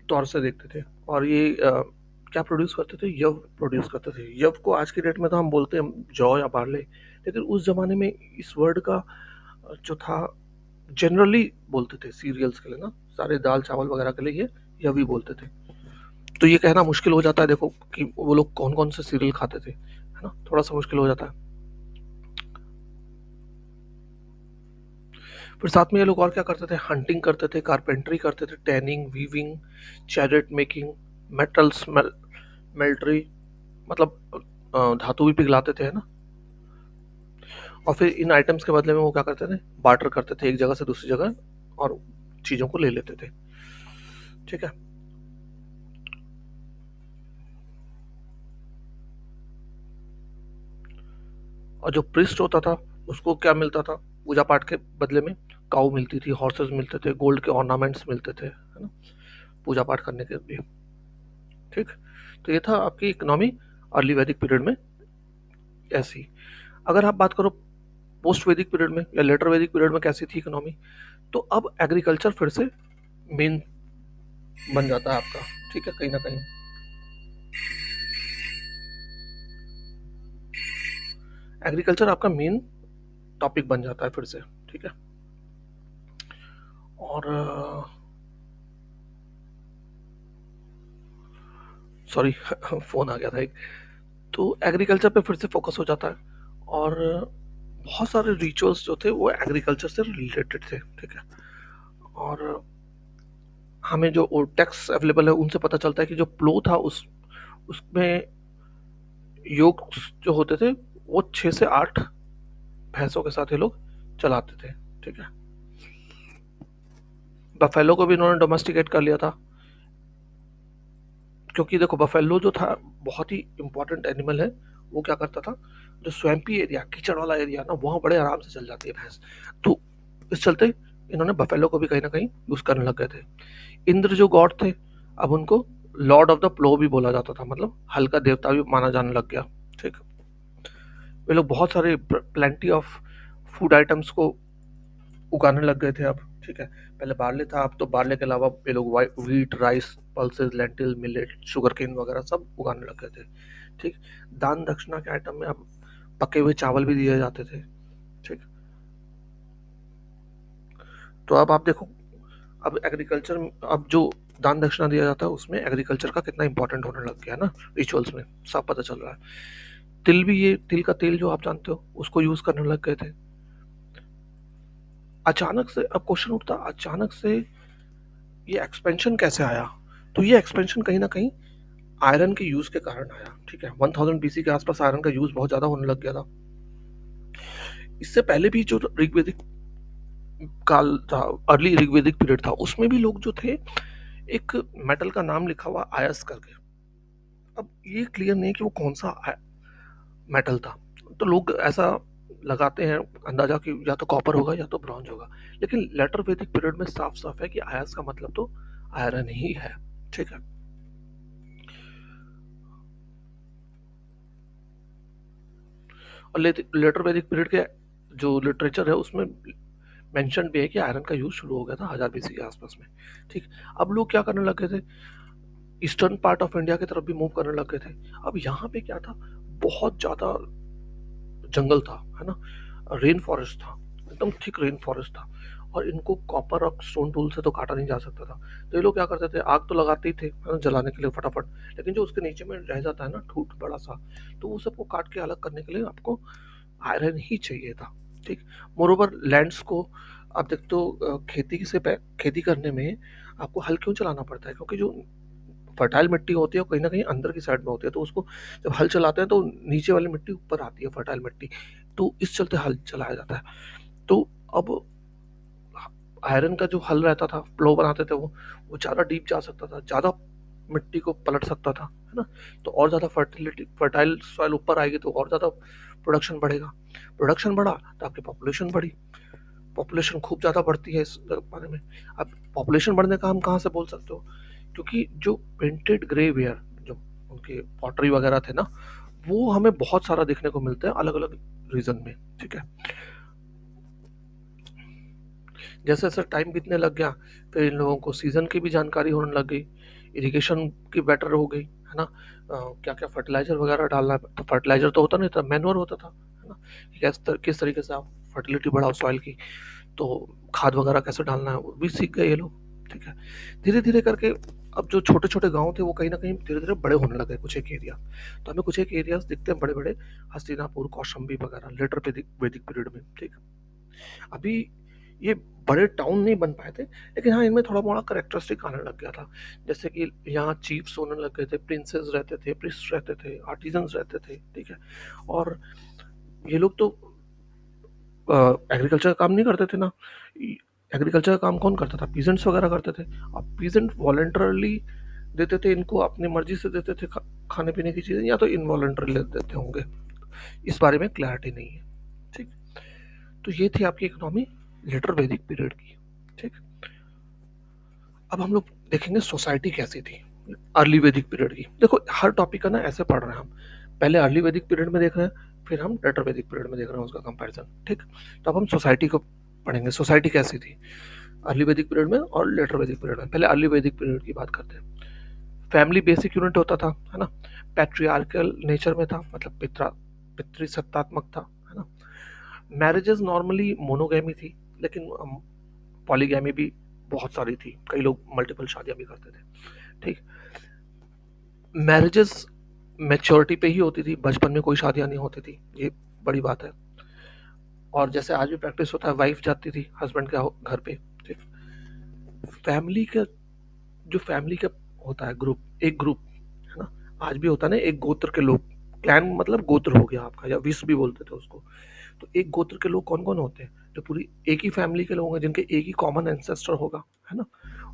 तौर से देखते थे, और ये क्या प्रोड्यूस करते थे? यव प्रोड्यूस करते थे। यव को आज की डेट में तो हम बोलते हैं जौ या बार्ले, लेकिन उस जमाने में इस वर्ड का जो था, जनरली बोलते थे सीरियल्स के लिए ना, सारे दाल चावल वगैरह के लिए ये यव ही बोलते थे। तो ये कहना मुश्किल हो जाता है देखो कि वो लोग कौन कौन से सीरियल खाते थे, है ना, थोड़ा सा मुश्किल हो जाता है। फिर साथ में ये लोग और क्या करते थे? हंटिंग करते थे, कारपेंट्री करते थे, tanning, weaving, chariot making, metals मेल्ट्री, मतलब धातु भी पिघलाते थे, है ना। और फिर इन आइटम्स के बदले में वो क्या करते थे? बार्टर करते थे एक जगह से दूसरी जगह, और चीजों को ले लेते थे। ठीक है। और जो प्रिस्ट होता था उसको क्या मिलता था पूजा पाठ के बदले में? काऊ मिलती थी, हॉर्सेस मिलते थे, गोल्ड के ऑर्नामेंट्स मिलते थे, है ना, पूजा पाठ करने के लिए। ठीक। तो ये था आपकी इकोनॉमी अर्ली वैदिक पीरियड में ऐसी। अगर आप बात करो पोस्ट वैदिक पीरियड में या लेटर वैदिक पीरियड में कैसी थी इकोनॉमी, तो अब एग्रीकल्चर फिर से मेन बन जाता है आपका। ठीक है। कहीं ना कहीं एग्रीकल्चर आपका मेन टॉपिक बन जाता है फिर से। ठीक है। और सॉरी फोन आ गया था एक। तो एग्रीकल्चर पे फिर से फोकस हो जाता है, और बहुत सारे रिचुअल्स जो थे वो एग्रीकल्चर से रिलेटेड थे। ठीक है। और हमें जो टेक्स्ट अवेलेबल है उनसे पता चलता है कि जो प्लो था उसमें योग जो होते थे वो 6 से 8 भैंसों के साथ ये लोग चलाते थे। ठीक है। बफेलो को भी इन्होंने डोमेस्टिकेट कर लिया था, क्योंकि देखो बफेलो जो था बहुत ही इंपॉर्टेंट एनिमल है। वो क्या करता था, जो स्वैम्पी एरिया, कीचड़ वाला एरिया ना, वहाँ बड़े आराम से चल जाती है भैंस। तो इस चलते इन्होंने बफेलो को भी कहीं ना कहीं यूज करने लग गए थे। इंद्र जो गॉड थे, अब उनको लॉर्ड ऑफ द प्लो भी बोला जाता था, मतलब हल का देवता भी माना जाने लग गया। ठीक। वे लोग बहुत सारे प्लेंटी ऑफ फूड आइटम्स को उगाने लग गए थे अब। ठीक है। पहले बार्ले था, अब तो बार्ले के अलावा ये लोग wheat, rice, pulses, lentil, millet, sugarcane वगैरह सब उगाने लग गए थे। ठीक। दान दक्षिणा के आइटम में अब पके हुए चावल भी दिए जाते थे। ठीक। तो अब आप देखो, अब एग्रीकल्चर, अब जो दान दक्षिणा दिया जाता है उसमें एग्रीकल्चर का कितना इंपॉर्टेंट होने लग गया ना, रिचुअल्स में सब पता चल रहा है। तिल भी, ये तिल का तेल जो आप जानते हो उसको यूज करने लग गए थे। अचानक से अब क्वेश्चन उठता, अचानक से ये एक्सपेंशन कैसे आया? तो ये एक्सपेंशन कहीं ना कहीं आयरन के यूज के कारण आया, ठीक है। 1000 बीसी के आसपास आयरन का यूज बहुत ज्यादा होने लग गया था। इससे पहले भी जो ऋग्वेदिक काल था, अर्ली ऋग्वेदिक पीरियड था, उसमें भी लोग जो थे, एक मेटल का नाम लिखा हुआ आयस करके। अब ये क्लियर नहीं है कि वो कौन सा मेटल था, तो लोग ऐसा लगाते हैं अंदाजा कि या तो कॉपर होगा या तो ब्रॉन्ज होगा, लेकिन लेटर वैदिक पीरियड में साफ साफ है कि आयस का मतलब तो आयरन ही है, ठीक है। और लेटर वैदिक पीरियड के जो लिटरेचर है उसमें मेंशन भी है कि आयरन का यूज शुरू हो गया था 1000 बीसी के आसपास में, ठीक। अब लोग क्या करने लगे थे, ईस्टर्न पार्ट ऑफ इंडिया की तरफ भी मूव करने लगे थे। अब यहाँ पे क्या था, बहुत ज्यादा जंगल था, है ना, रेन फॉरेस्ट था, एकदम थिक रेन फॉरेस्ट था, और इनको कॉपर और स्टोन टूल से तो काटा नहीं जा सकता था। तो ये लोग क्या करते थे, आग तो लगाते ही थे, है ना, जलाने के लिए फटाफट, लेकिन जो उसके नीचे में रह जाता है ना ठूठ बड़ा सा, तो वो सबको काट के अलग करने के लिए आपको आयरन ही चाहिए था, ठीक। मोरोवर लैंड्स को आप देखते हो, खेती करने में आपको हल क्यों चलाना पड़ता है, क्योंकि जो फर्टाइल मिट्टी होती है वो कहीं ना कहीं अंदर की साइड में होती है, तो उसको जब हल चलाते हैं तो नीचे वाली मिट्टी ऊपर आती है, फर्टाइल मिट्टी, तो इस चलते हल चलाया जाता है। तो अब आयरन का जो हल रहता था, प्लो बनाते थे, वो ज़्यादा डीप जा सकता था, ज़्यादा मिट्टी को पलट सकता था, है ना। तो और ज़्यादा फर्टाइल सॉइल ऊपर आएगी तो और ज़्यादा प्रोडक्शन बढ़ेगा, प्रोडक्शन बढ़ा तो आपकी पॉपुलेशन बढ़ी, पॉपुलेशन खूब ज़्यादा बढ़ती है इस बारे में। अब पॉपुलेशन बढ़ने का हम कहाँ से बोल सकते हो, क्योंकि जो पेंटेड ग्रे वेयर, जो उनके पॉटरी वगैरह थे ना, वो हमें बहुत सारा देखने को मिलता है अलग अलग रीजन में, ठीक है। जैसे जैसे टाइम बीतने लग गया, फिर इन लोगों को सीजन की भी जानकारी होने लग गई, इरिगेशन की बेटर हो गई, है ना, क्या क्या फर्टिलाइजर वगैरह डालना है, तो फर्टिलाइजर तो होता नहीं था, मैनुअर होता था, है ना, कि किस तरीके से आप फर्टिलिटी बढ़ाओ सॉइल की, तो खाद वगैरह कैसे डालना है वो भी सीख गए ये लोग, ठीक है। धीरे धीरे करके अब जो छोटे छोटे गांव थे वो कहीं ना कहीं धीरे धीरे बड़े होने लगे, कुछ एक एरिया, तो हमें कुछ एक एरियाज दिखते हैं बड़े बड़े, हस्तिनापुर, कौशंबी वगैरह लेटर वैदिक वैदिक पीरियड में, ठीक। अभी ये बड़े टाउन नहीं बन पाए थे, लेकिन हाँ इनमें थोड़ा मोड़ा करेक्टरिस्टिक आने लग गया था, जैसे कि यहाँ चीफ्स होने लग गए थे, प्रिंसेस रहते थे, प्रिस्ट रहते थे, आर्टिजन्स रहते थे, ठीक है। और ये लोग तो एग्रीकल्चर का काम नहीं करते थे ना, एग्रीकल्चर का काम कौन करता था, पीजेंट्स वगैरह करते थे। अब पीजेंट वॉलेंटरली देते थे इनको, अपनी मर्जी से देते थे खाने पीने की चीज़ें, या तो इनवॉलेंटरली देते होंगे, इस बारे में क्लैरिटी नहीं है, ठीक। तो ये थी आपकी इकोनॉमी लेटर वैदिक पीरियड की, ठीक। अब हम लोग देखेंगे सोसाइटी कैसी थी अर्ली वैदिक पीरियड की। देखो हर टॉपिक का ना ऐसे पढ़ रहे हैं हम, पहले अर्ली वैदिक पीरियड में देख रहे हैं, फिर हम लेटर वैदिक पीरियड में देख रहे हैं उसका कंपैरिजन, ठीक। तो अब हम सोसाइटी को पढ़ेंगे, सोसाइटी कैसी थी अर्ली वैदिक पीरियड में और लेटर वैदिक पीरियड में। पहले अर्ली वैदिक पीरियड की बात करते हैं। फैमिली बेसिक यूनिट होता था, है ना, पैट्रियार्कल नेचर में था, मतलब पितृसत्तात्मक था, है ना। मैरिजेस नॉर्मली मोनोगैमी थी, लेकिन पॉलीगैमी भी बहुत सारी थी, कई लोग मल्टीपल शादियां भी करते थे, ठीक। मैरिजेस मैच्योरिटी पे ही होती थी, बचपन में कोई शादियां नहीं होती थी, ये बड़ी बात है। और जैसे आज भी प्रैक्टिस होता है, वाइफ जाती थी हस्बैंड के घर पे, ठीक। फैमिली का जो फैमिली का होता है ग्रुप, एक ग्रुप, है ना, आज भी होता है ना, एक गोत्र के लोग, क्लैन मतलब गोत्र हो गया आपका, या विश भी बोलते थे उसको। तो एक गोत्र के लोग कौन कौन होते हैं, जो पूरी एक ही फैमिली के लोग हैं, जिनके एक ही कॉमन एंसेस्टर होगा, है ना,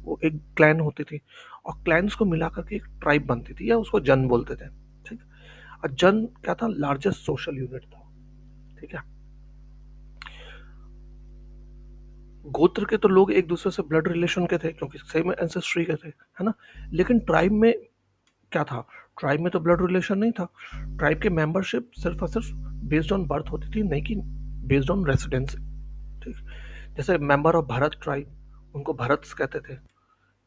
वो एक क्लैन होती थी। और क्लैंस को मिलाकर के एक ट्राइब बनती थी, या उसको जन बोलते थे, ठीक। और जन क्या था, लार्जेस्ट सोशल यूनिट था, ठीक है। गोत्र के तो लोग एक दूसरे से ब्लड रिलेशन के थे, क्योंकि सेम एंसेस्ट्री के थे, है ना। लेकिन ट्राइब में क्या था, ट्राइब में तो ब्लड रिलेशन नहीं था, ट्राइब की मेंबरशिप सिर्फ और सिर्फ बेस्ड ऑन बर्थ होती थी, नहीं कि बेस्ड ऑन रेसिडेंस, ठीक। जैसे मेंबर ऑफ भारत ट्राइब, उनको भरत्स कहते थे,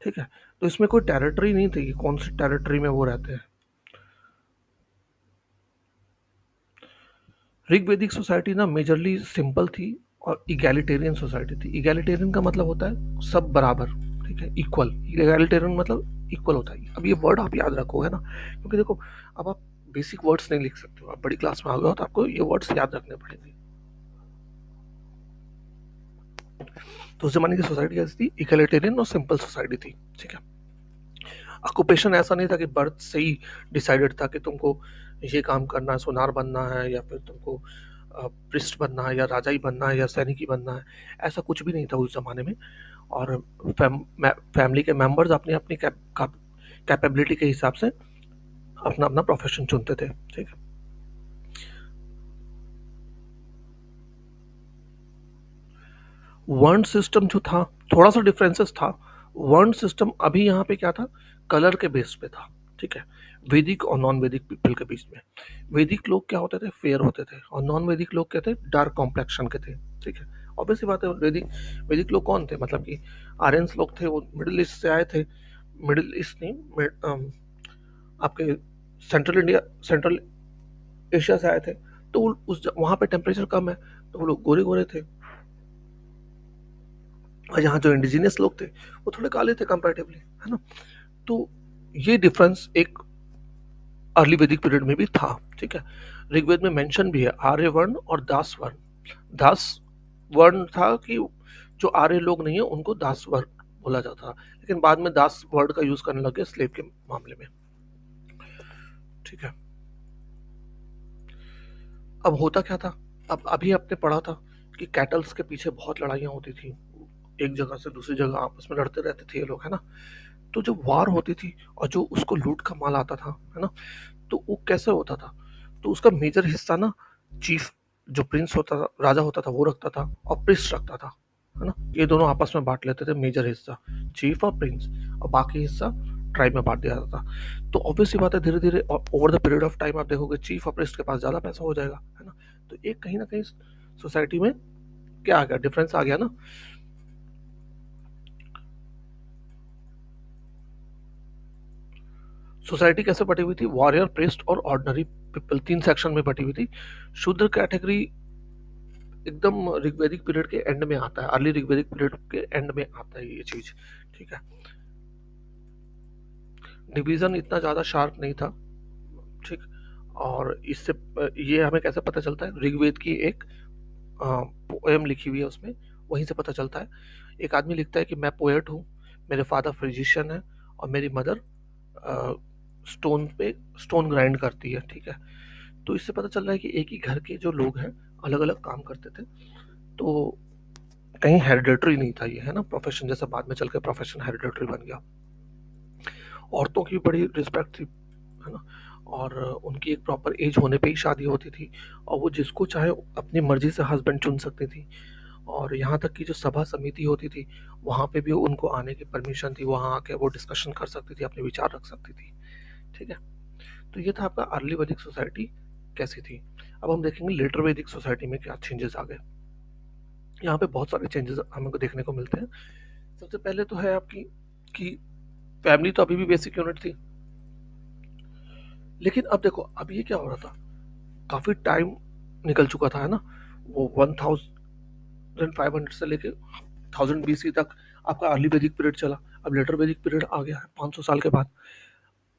ठीक है। तो इसमें कोई टेरिटरी नहीं थी कि कौन सी टेरिटरी में वो रहते हैं। ऋग्वेदिक सोसाइटी ना मेजरली सिंपल थी और इगैलिटेरियन सोसाइटी थी। इगैलिटेरियन का मतलब होता है सब बराबर, ठीक है, इक्वल। इगैलिटेरियन मतलब इक्वल होता है। अब ये वर्ड आप याद रखो, है ना, क्योंकि देखो अब आप बेसिक वर्ड्स नहीं लिख सकते हो, आप बड़ी क्लास में आ गए हो तो आपको ये वर्ड्स याद रखने पड़ेंगे। तो उस जमाने की सोसाइटी कैसी थी, इक्वलिटेरियन और सिंपल सोसाइटी थी, ठीक है। ऑक्यूपेशन ऐसा नहीं था कि बर्थ से ही डिसाइडेड था कि तुमको ये काम करना है, सोनार बनना है या फिर तुमको प्रिस्ट बनना है या राजा ही बनना है या सैनिक ही बनना है। ऐसा कुछ भी नहीं था उस ज़माने में। और फैमिली के मेंबर्स अपनी अपनी कैपेबिलिटी के हिसाब से अपना अपना प्रोफेशन चुनते थे। ठीक है। वर्ण सिस्टम जो था, थोड़ा सा डिफरेंसेस था। वर्ण सिस्टम अभी यहाँ पे क्या था, कलर के बेस पे था। ठीक है। वैदिक और नॉन वैदिक पीपल के बीच में वैदिक लोग क्या होते थे, फेयर होते थे, और नॉन वैदिक लोग क्या थे, डार्क कॉम्प्लेक्शन के थे। ठीक है। ऑब्वियस सी बात है, वैदिक वैदिक लोग कौन थे, मतलब कि आर्यंस लोग थे, वो मिडिल ईस्ट से आए थे। मिडिल ईस्ट नहीं, आपके सेंट्रल इंडिया, सेंट्रल एशिया से आए थे। तो उस वहाँ पे टेम्परेचर कम है, तो वो लोग गोरे गोरे थे। और यहाँ जो इंडिजिनियस लोग थे वो थोड़े काले थे कंपैरेटिवली, है ना। तो ये डिफरेंस एक अर्ली वैदिक पीरियड में भी था। ठीक है। ऋग्वेद में मेंशन भी है आर्य वर्ण और दास वर्ण। दास वर्ण था कि जो आर्य लोग नहीं है उनको दास वर्ण बोला जाता था, लेकिन बाद में दास वर्ड का यूज करने लगे स्लेव के मामले में। ठीक है। अब होता क्या था, अब अभी आपने पढ़ा था कि कैटल्स के पीछे बहुत लड़ाइयाँ होती थी, एक जगह से दूसरी जगह आपस में लड़ते रहते थे ये लोग, है ना। तो जब वार होती थी और जो उसको लूट का माल आता था, है ना, तो वो कैसे होता था, तो उसका मेजर हिस्सा ना चीफ, जो प्रिंस होता था, राजा होता था, वो रखता था, और प्रिस्ट रखता था, है ना। ये दोनों आपस में बांट लेते थे मेजर हिस्सा, चीफ और प्रिंस, और बाकी हिस्सा ट्राइब में बांट दिया जाता था। तो ऑब्वियस सी बात है, धीरे धीरे over the period of time आप देखोगे चीफ और प्रिस्ट के पास ज्यादा पैसा हो जाएगा, है ना। तो एक कहीं ना कहीं सोसाइटी में क्या आ गया, डिफरेंस आ गया ना। सोसाइटी कैसे बटी हुई थी, वॉरियर, प्रिस्ट और ऑर्डिनरी पीपल, तीन सेक्शन में बटी हुई थी। शूद्र कैटेगरी एकदम ऋग्वैदिक पीरियड के एंड में आता है, अर्ली ऋग्वैदिक पीरियड के एंड में आता है ये चीज। ठीक है। डिवीजन इतना ज्यादा शार्प नहीं था। ठीक। और इससे ये हमें कैसे पता चलता है, ऋग्वेद की एक पोएम लिखी हुई है उसमें, वहीं से पता चलता है। एक आदमी लिखता है कि मैं पोएट हूँ, मेरे फादर फिजिशियन है, और मेरी मदर स्टोन पे स्टोन ग्राइंड करती है। ठीक है। तो इससे पता चल रहा है कि एक ही घर के जो लोग हैं अलग अलग काम करते थे। तो कहीं हेरिडेटरी नहीं था ये, है ना, प्रोफेशन जैसा बाद में चल के प्रोफेशन हेरिडेटरी बन गया। औरतों की बड़ी रिस्पेक्ट थी, है ना, और उनकी एक प्रॉपर एज होने पे ही शादी होती थी, और वो जिसको चाहे अपनी मर्जी से हस्बैंड चुन सकती थी। और यहाँ तक कि जो सभा समिति होती थी वहाँ पे भी उनको आने की परमिशन थी, वहाँ आके वो डिस्कशन कर सकती थी, अपने विचार रख सकती थी। ठीक है। तो ये था आपका अर्ली वैदिक सोसाइटी कैसी थी। अब हम देखेंगे लेटर वैदिक सोसाइटी में क्या चेंजेस आ गए। यहाँ पे बहुत सारे चेंजेस हमको देखने को मिलते हैं। सबसे पहले तो है आपकी कि फैमिली तो अभी भी बेसिक यूनिट थी, लेकिन अब देखो अब ये क्या हो रहा था, काफी टाइम निकल चुका था, है ना। वो 1500 से लेके 1000 BC तक आपका अर्ली वैदिक पीरियड चला। अब लेटर वैदिक पीरियड आ गया है 500 साल के बाद।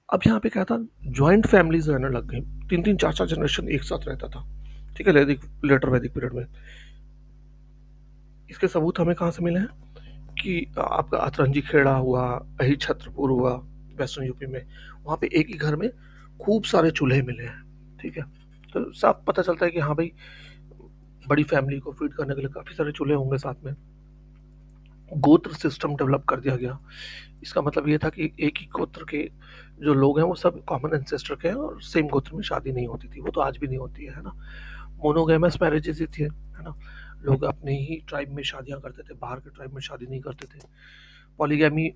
अब यहाँ पे क्या था, ज्वाइंट फैमिलीज रहने लग गई, तीन तीन चार चार जनरेशन एक साथ रहता था। ठीक है। लेटर वैदिक पीरियड में इसके सबूत हमें कहाँ से मिले हैं, कि आपका अतरंजी खेड़ा हुआ, अही छत्रपुर हुआ, वेस्टर्न यूपी में, वहाँ पे एक ही घर में खूब सारे चूल्हे मिले हैं। ठीक है। तो साफ पता चलता है कि हाँ भाई, बड़ी फैमिली को फीड करने के लिए काफ़ी सारे चूल्हे होंगे साथ में। गोत्र सिस्टम डेवलप कर दिया गया। इसका मतलब ये था कि एक ही गोत्र के जो लोग हैं वो सब कॉमन एंसेस्टर के हैं, और सेम गोत्र में शादी नहीं होती थी, वो तो आज भी नहीं होती है ना। मोनोगेमस मैरिजेस ही थी, है ना। लोग अपने ही ट्राइब में शादियां करते थे, बाहर के ट्राइब में शादी नहीं करते थे। पॉलीगैमी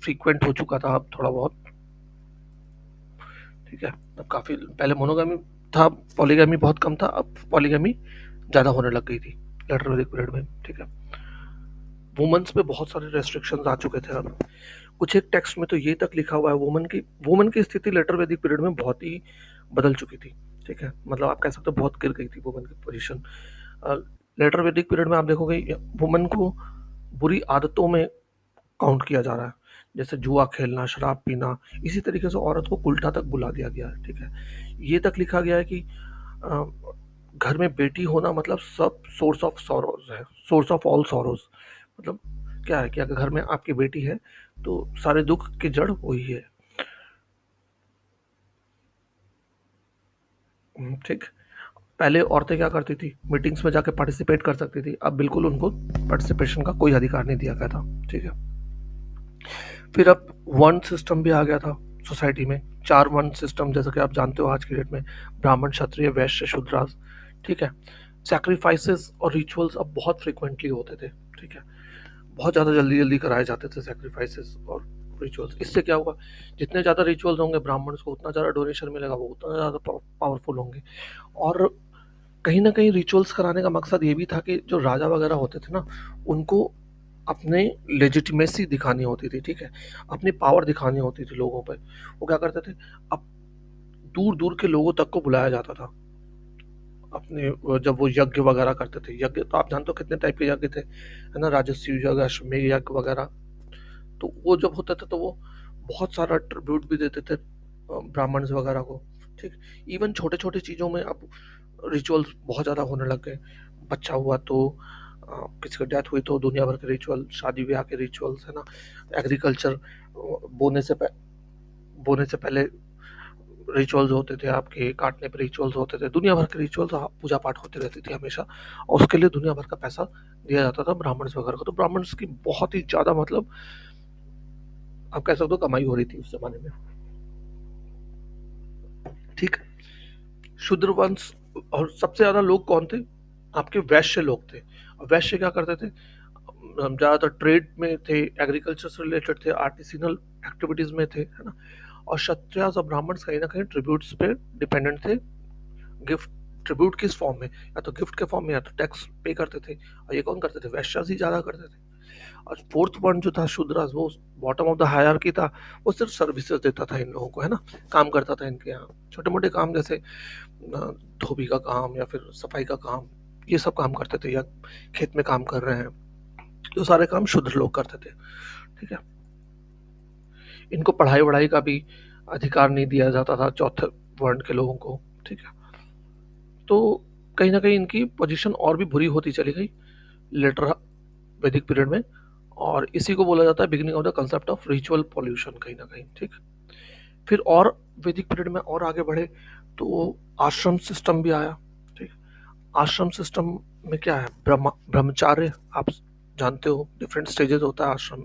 फ्रीक्वेंट हो चुका था अब थोड़ा बहुत। ठीक है। अब काफी पहले मोनोगैमी था, पॉलीगैमी बहुत कम था, अब पॉलीगैमी ज्यादा होने लग गई थी लेटर वैदिक पीरियड में। ठीक है। वुमेन्स पे बहुत सारे रेस्ट्रिक्शंस आ चुके थे अब। कुछ एक टेक्स्ट में तो ये तक लिखा हुआ है, वुमन की स्थिति लेटर वैदिक पीरियड में बहुत ही बदल चुकी थी। ठीक है। मतलब आप कह सकते हो बहुत गिर गई थी वुमन की पोजीशन। लेटर वैदिक पीरियड में आप देखोगे वुमन को बुरी आदतों में काउंट किया जा रहा है, जैसे जुआ खेलना, शराब पीना। इसी तरीके से औरत को उल्टा तक बुला दिया गया है। ठीक है। ये तक लिखा गया है कि अ, घर में बेटी होना मतलब सब सोर्स ऑफ सॉरोज है, सोर्स ऑफ ऑल सॉरोज। मतलब क्या है कि अगर घर में आपकी बेटी है तो सारे दुख की जड़ वही है। ठीक। पहले औरतें क्या करती थी, मीटिंग्स में जाके पार्टिसिपेट कर सकती थी, अब बिल्कुल उनको पार्टिसिपेशन का कोई अधिकार नहीं दिया गया था। ठीक है। फिर अब वन सिस्टम भी आ गया था सोसाइटी में, चार वन सिस्टम, जैसा कि आप जानते हो आज की डेट में ब्राह्मण, क्षत्रिय, वैश्य, शूद्रास। ठीक है। सैक्रिफाइसेस और रिचुअल्स अब बहुत फ्रिक्वेंटली होते थे। ठीक है। बहुत ज़्यादा जल्दी जल्दी कराए जाते थे सैक्रिफाइसेस और रिचुअल्स। इससे क्या होगा, जितने ज़्यादा रिचुअल्स होंगे ब्राह्मण्स को उतना ज़्यादा डोनेशन मिलेगा, वो उतना ज़्यादा पावरफुल होंगे। और कहीं ना कहीं रिचुअल्स कराने का मकसद ये भी था कि जो राजा वगैरह होते थे ना, उनको अपने लेजिटिमेसी दिखानी होती थी। ठीक है। अपनी पावर दिखानी होती थी लोगों पर। वो क्या करते थे, अब दूर दूर के लोगों तक को बुलाया जाता था अपने, जब वो यज्ञ वगैरह करते थे। यज्ञ तो आप जानते हो कितने टाइप के यज्ञ थे, है ना, राजस्व यज्ञ, अश्वमेध यज्ञ वगैरह। तो वो जब होता था तो वो बहुत सारा ट्रिब्यूट भी देते थे ब्राह्मण्स वगैरह को। ठीक। इवन छोटे छोटे चीज़ों में अब रिचुअल्स बहुत ज़्यादा होने लग गए। बच्चा हुआ तो किसी की डेथ हुई तो दुनिया भर के रिचुअल, शादी ब्याह के रिचुअल्स, है ना, एग्रीकल्चर, बोने से बोने से पहले रिचुअल्स होते थे, आपके काटने पर रिचुअल्स होते थे, दुनिया भर के रिचुअल्स, पूजा पाठ होती रहती थी हमेशा। और उसके लिए दुनिया भर का पैसा दिया जाता था ब्राह्मण्स वगैरह को। तो ब्राह्मण्स की बहुत ही ज़्यादा, मतलब आप कह सकते हो कमाई हो रही थी उस जमाने में। ठीक। शूद्र वंश, और सबसे ज्यादा लोग कौन थे, आपके वैश्य लोग थे। वैश्य क्या करते थे, ज्यादातर ट्रेड में थे, एग्रीकल्चर से रिलेटेड थे, आर्टिसिनल एक्टिविटीज में थे, है ना। और क्षत्रिय और ब्राह्मण्स कहीं ना कहीं ट्रिब्यूट्स पे डिपेंडेंट थे। गिफ्ट, ट्रिब्यूट किस फॉर्म में, या तो गिफ्ट के फॉर्म में, या तो टैक्स पे करते थे। और ये कौन करते थे, वैश्य ही ज्यादा करते थे। और फोर्थ पॉइंट जो था शूद्रास, वो बॉटम ऑफ द हायरार्की था। वो सिर्फ सर्विसेज देता था इन लोगों को, है ना, काम करता था इनके यहाँ, छोटे मोटे काम जैसे धोबी का काम या फिर सफाई का काम, ये सब काम करते थे। या खेत में काम कर रहे हैं, तो सारे काम शूद्र लोग करते थे। ठीक है। इनको पढ़ाई वढ़ाई का भी अधिकार नहीं दिया जाता था चौथे वर्ण के लोगों को। ठीक है। तो कहीं ना कहीं इनकी पोजीशन और भी बुरी होती चली गई लेटर वैदिक पीरियड में। और इसी को बोला जाता है beginning of the concept of ritual pollution, कहीं ना कहीं। ठीक। फिर और वैदिक पीरियड में और आगे बढ़े तो आश्रम सिस्टम भी आया। ठीक। आश्रम सिस्टम में क्या है, ब्रह्मचार्य, आप जानते हो डिफरेंट स्टेजेस होता है आश्रम।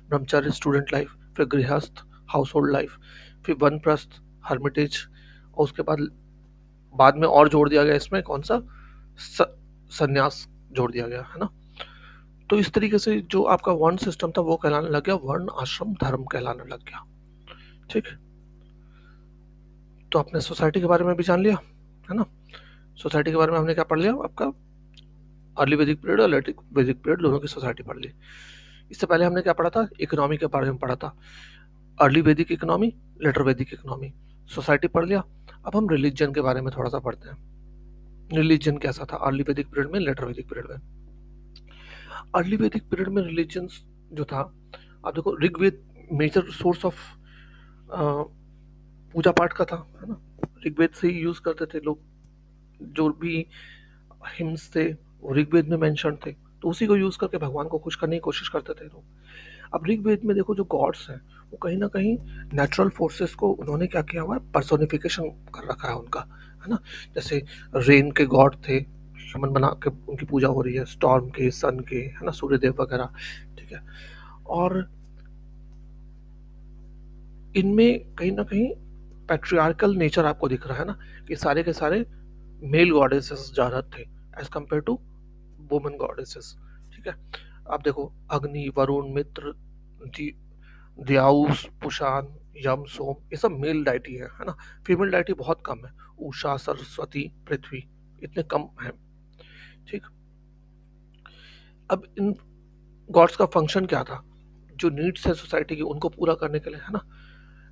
ब्रह्मचार्य स्टूडेंट लाइफ, फिर गृहस्थ हाउस होल्ड लाइफ, फिर वनप्रस्थ हर्मिटेज, और उसके बाद बाद में और जोड़ दिया गया इसमें कौन सा, स- संन्यास जोड़ दिया गया, है ना। तो इस तरीके से जो आपका वर्ण सिस्टम था वो कहलाने लग गया वर्ण आश्रम धर्म कहलाने लग गया। ठीक। तो आपने सोसाइटी के बारे में भी जान लिया, है ना। सोसाइटी के बारे में हमने क्या पढ़ लिया, आपका अर्ली वैदिक पीरियड और लेट वैदिक पीरियड दोनों की सोसाइटी पढ़ ली। इससे पहले हमने क्या पढ़ा था, इकोनॉमी के बारे में पढ़ा था, अर्ली वैदिक इकोनॉमी, लेटर वैदिक इकोनॉमी, सोसाइटी पढ़ लिया। अब हम रिलीजन के बारे में थोड़ा सा पढ़ते हैं। रिलीजन कैसा था अर्ली वैदिक पीरियड में, लेटर वैदिक पीरियड में। अर्ली वैदिक पीरियड में रिलीजन जो था, आप देखो ऋग्वेद मेजर सोर्स ऑफ पूजा पाठ का था, है ना। ऋग्वेद से ही यूज करते थे लोग, जो भी हिम्स थे वो ऋग्वेद में मेंशन थे, तो उसी को यूज करके भगवान को खुश करने की कोशिश करते थे लोग। अब ऋग्वेद में देखो जो गॉड्स हैं वो कहीं ना कहीं नेचुरल फोर्सेस को उन्होंने क्या किया हुआ है, पर्सोनिफिकेशन कर रखा है उनका, है ना। जैसे रेन के गॉड थे, शमन बना के उनकी पूजा हो रही है, स्टॉर्म के, सन के, है ना, सूर्यदेव वगैरह। ठीक है। और इनमें कहीं ना कहीं पैट्रियार्कल नेचर आपको दिख रहा है ना, कि सारे के सारे मेल गॉडेसेस ज्यादा थे as compare to women goddesses. ठीक है। आप देखो अग्नि, वरुण, मित्र, दियाउस, पुषान, यम, सोम, ये सब मेल डाइटी है ना। फीमेल डाइटी बहुत कम है, उषा, सरस्वती, पृथ्वी, इतने कम है। ठीक। अब इन गॉड्स का फंक्शन क्या था, जो नीड्स है सोसाइटी की उनको पूरा करने के लिए, है ना।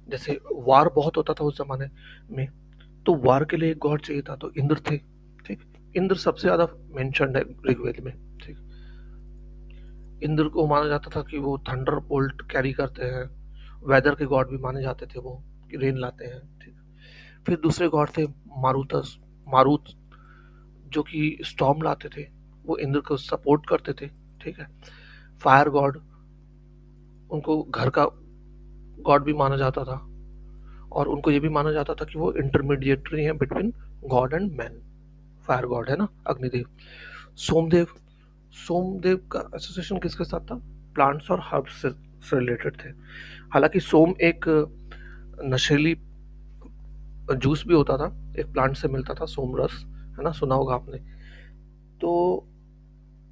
जैसे वार बहुत होता था उस जमाने में, तो वार के लिए एक गॉड चाहिए था, तो इंद्र थे। ठीक। इंद्र सबसे ज्यादा मेंशन्ड है ऋग्वेद में। ठीक। इंद्र को माना जाता था कि वो थंडर बोल्ट कैरी करते हैं, वेदर के गॉड भी माने जाते थे वो, कि रेन लाते हैं। ठीक। फिर दूसरे गॉड थे मारुतस, मारुत, जो कि स्टॉर्म लाते थे, वो इंद्र को सपोर्ट करते थे। ठीक है। फायर गॉड, उनको घर का गॉड भी माना जाता था, और उनको ये भी माना जाता था कि वो इंटरमीडिएटरी हैं between God and man. Fire God है ना, अग्निदेव। सोमदेव, सोमदेव का एसोसिएशन किसके साथ था? प्लांट्स और हर्ब्स से रिलेटेड थे। हालांकि सोम एक नशीली जूस भी होता था, एक प्लांट से मिलता था, सोम रस, है ना, सुना होगा आपने। तो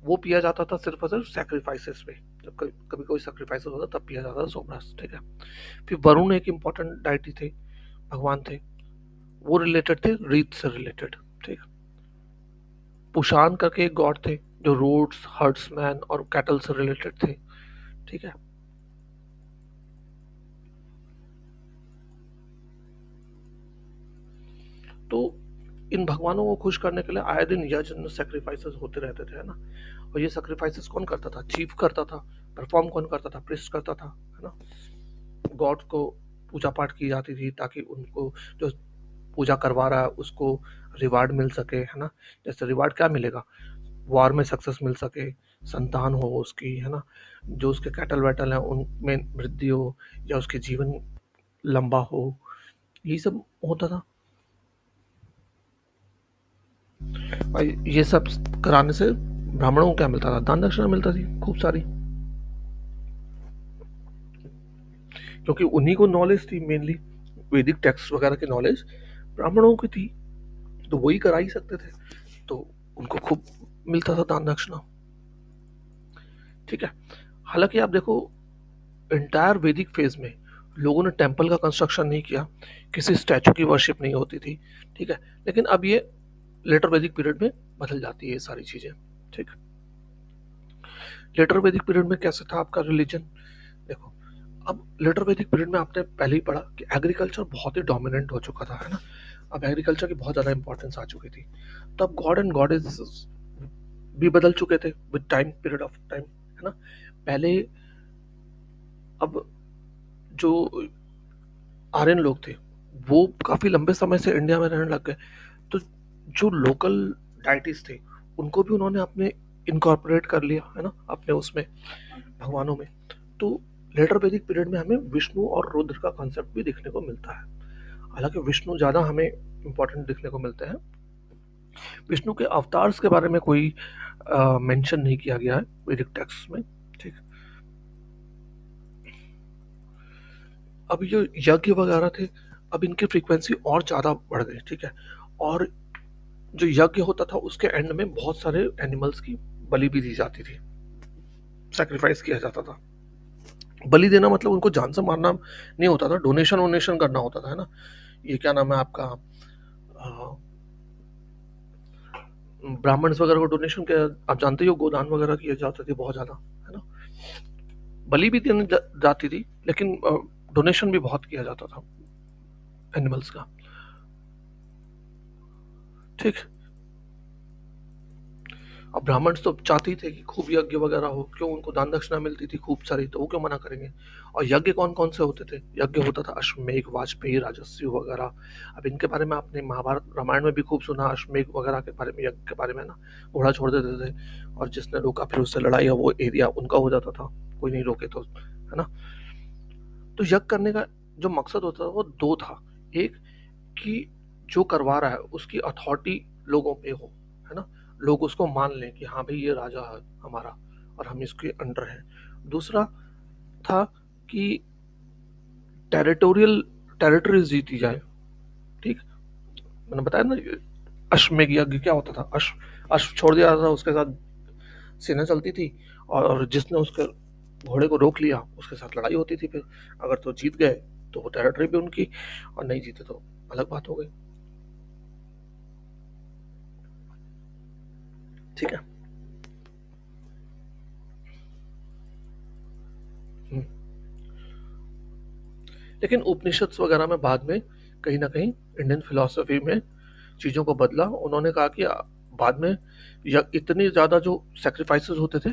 वो पिया जाता था सिर्फ और सिर्फ सैक्रिफाइसेस में, जब कभी कभी कोई सैक्रिफाइस होता था तब पिया जाता था सोम रस, ठीक है। फिर वरुण एक इम्पोर्टेंट डाइटी थे, भगवान थे, वो रिलेटेड थे रीत से रिलेटेड, ठीक। पुशान करके एक गॉड थे जो रोड्स, हर्ड्समैन और कैटल से रिलेटेड थे, ठीक है। तो इन भगवानों को खुश करने के लिए आए दिन यज्ञ सेक्रीफाइसेस होते रहते थे, है ना। और ये सेक्रीफाइसेस कौन करता था? चीफ करता था। परफॉर्म कौन करता था? प्रिस्ट करता था, है ना। गॉड को पूजा पाठ की जाती थी ताकि उनको जो पूजा करवा रहा है उसको रिवार्ड मिल सके, है ना। जैसे रिवार्ड क्या मिलेगा? वॉर में सक्सेस मिल सके, संतान हो उसकी, है ना, जो उसके कैटल वैटल हैं उनमें वृद्धि हो, या उसके जीवन लंबा हो, यही सब होता था। और ये सब कराने से ब्राह्मणों को क्या मिलता था? दान दक्षिणा मिलता थी खूब सारी, क्योंकि उन्हीं को नॉलेज थी मेनली, वैदिक टेक्स्ट वगैरह की नॉलेज ब्राह्मणों की थी, तो वही करा ही सकते थे, तो उनको खूब मिलता था दान दक्षिणा, ठीक है। हालांकि आप देखो, इंटायर वैदिक फेज में लोगों ने टेम्पल का कंस्ट्रक्शन नहीं किया, किसी स्टैचू की वर्शिप नहीं होती थी, ठीक है। लेकिन अब ये लेटर वैदिक पीरियड में बदल जाती है ये सारी चीजें, ठीक। लेटर वैदिक पीरियड में कैसे था आपका रिलीजन? देखो, अब लेटर वैदिक पीरियड में आपने पहले ही पढ़ा कि एग्रीकल्चर बहुत ही डोमिनेंट हो चुका था, है ना। अब एग्रीकल्चर की बहुत ज्यादा इंपॉर्टेंस आ चुकी थी, तो अब गॉड एंड गॉडेस भी बदल चुके थे with time, period of time, है ना। पहले, अब जो आर्यन लोग थे वो काफी लंबे समय से इंडिया में रहने लग गए, तो जो लोकल डाइटीज थे उनको भी उन्होंने अपने इनकॉर्पोरेट कर लिया, है ना, अपने उसमें भगवानों में। तो लेटर वैदिक पीरियड में हमें विष्णु और रुद्र का कॉन्सेप्ट भी देखने को मिलता है। हालांकि विष्णु ज्यादा हमें इंपॉर्टेंट देखने को मिलते हैं। विष्णु के अवतार्स के बारे में कोई मेंशन नहीं किया गया है वैदिक टेक्स्ट में, ठीक। अब जो यज्ञ वगैरह थे, अब इनकी फ्रीक्वेंसी और ज़्यादा बढ़ गई, ठीक है। और जो यज्ञ होता था उसके एंड में बहुत सारे एनिमल्स की बलि भी दी जाती थी, सेक्रीफाइस किया जाता था। बलि देना मतलब उनको जान से मारना नहीं होता था, डोनेशन वोनेशन करना होता था, है ना। ये क्या नाम है आपका, ब्राह्मण्स वगैरह को डोनेशन के, आप जानते ही हो, गोदान वगैरह किए जाते थे बहुत ज्यादा, है ना। बलि भी देने जाती थी, लेकिन डोनेशन भी बहुत किया जाता था एनिमल्स का, ठीक। अब ब्राह्मण्स तो चाहते ही थे कि खूब यज्ञ वगैरह हो, क्यों, उनको दान दक्षिणा मिलती थी खूब सारी, तो वो क्यों मना करेंगे। और यज्ञ कौन कौन से होते थे? यज्ञ होता था अश्वमेघ, वाजपेयी, राजस्व वगैरह। अब इनके बारे में आपने महाभारत रामायण में भी खूब सुना, अश्वमेघ वगैरह के बारे में, यज्ञ के बारे में ना। घोड़ा छोड़ देते थे और जिसने रोका फिर उससे लड़ाई, वो एरिया उनका हो जाता था, कोई नहीं रोके तो, है ना। तो यज्ञ करने का जो मकसद होता था वो दो था। एक, कि जो करवा रहा है उसकी अथॉरिटी लोगों पे हो, है ना, लोग उसको मान लें कि हाँ भाई ये राजा है हमारा और हम इसके अंडर हैं। दूसरा था कि टेरिटोरियल टेरिटरीज जीती जाए, ठीक। मैंने बताया ना, अश्वमेध यज्ञ क्या होता था, अश्व छोड़ दिया था, उसके साथ सेना चलती थी, और जिसने उसके घोड़े को रोक लिया उसके साथ लड़ाई होती थी। फिर अगर तो जीत गए तो वो टेरिटरी भी उनकी, और नहीं जीते तो अलग बात हो गई, ठीक है। हम्म। लेकिन उपनिषद वगैरह में बाद में कहीं ना कहीं इंडियन फिलोसफी में चीज़ों को बदला। उन्होंने कहा कि बाद में इतनी ज़्यादा जो सेक्रीफाइसेस होते थे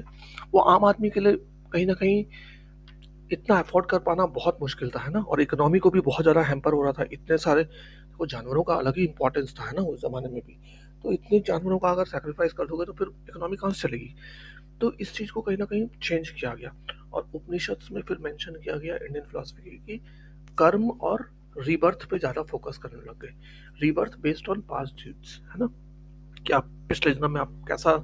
वो आम आदमी के लिए कहीं ना कहीं इतना अफोर्ड कर पाना बहुत मुश्किल था, है ना। और इकोनॉमी को भी बहुत ज़्यादा हैम्पर हो रहा था, इतने सारे, वो जानवरों का अलग ही इंपॉर्टेंस था, है ना, उस ज़माने में भी। तो इतने जानवरों का अगर सेक्रीफाइस कर दोगे तो फिर इकोनॉमी कहाँ से चलेगी। तो इस चीज़ को कहीं ना कहीं चेंज किया गया। और उपनिषद में फिर मेंशन किया गया इंडियन फिलोसफी की कर्म और रीबर्थ पे ज्यादा फोकस करने लग गए। Rebirth based on past deeds, है ना, कि आप पिछले जन्म में आप कैसा,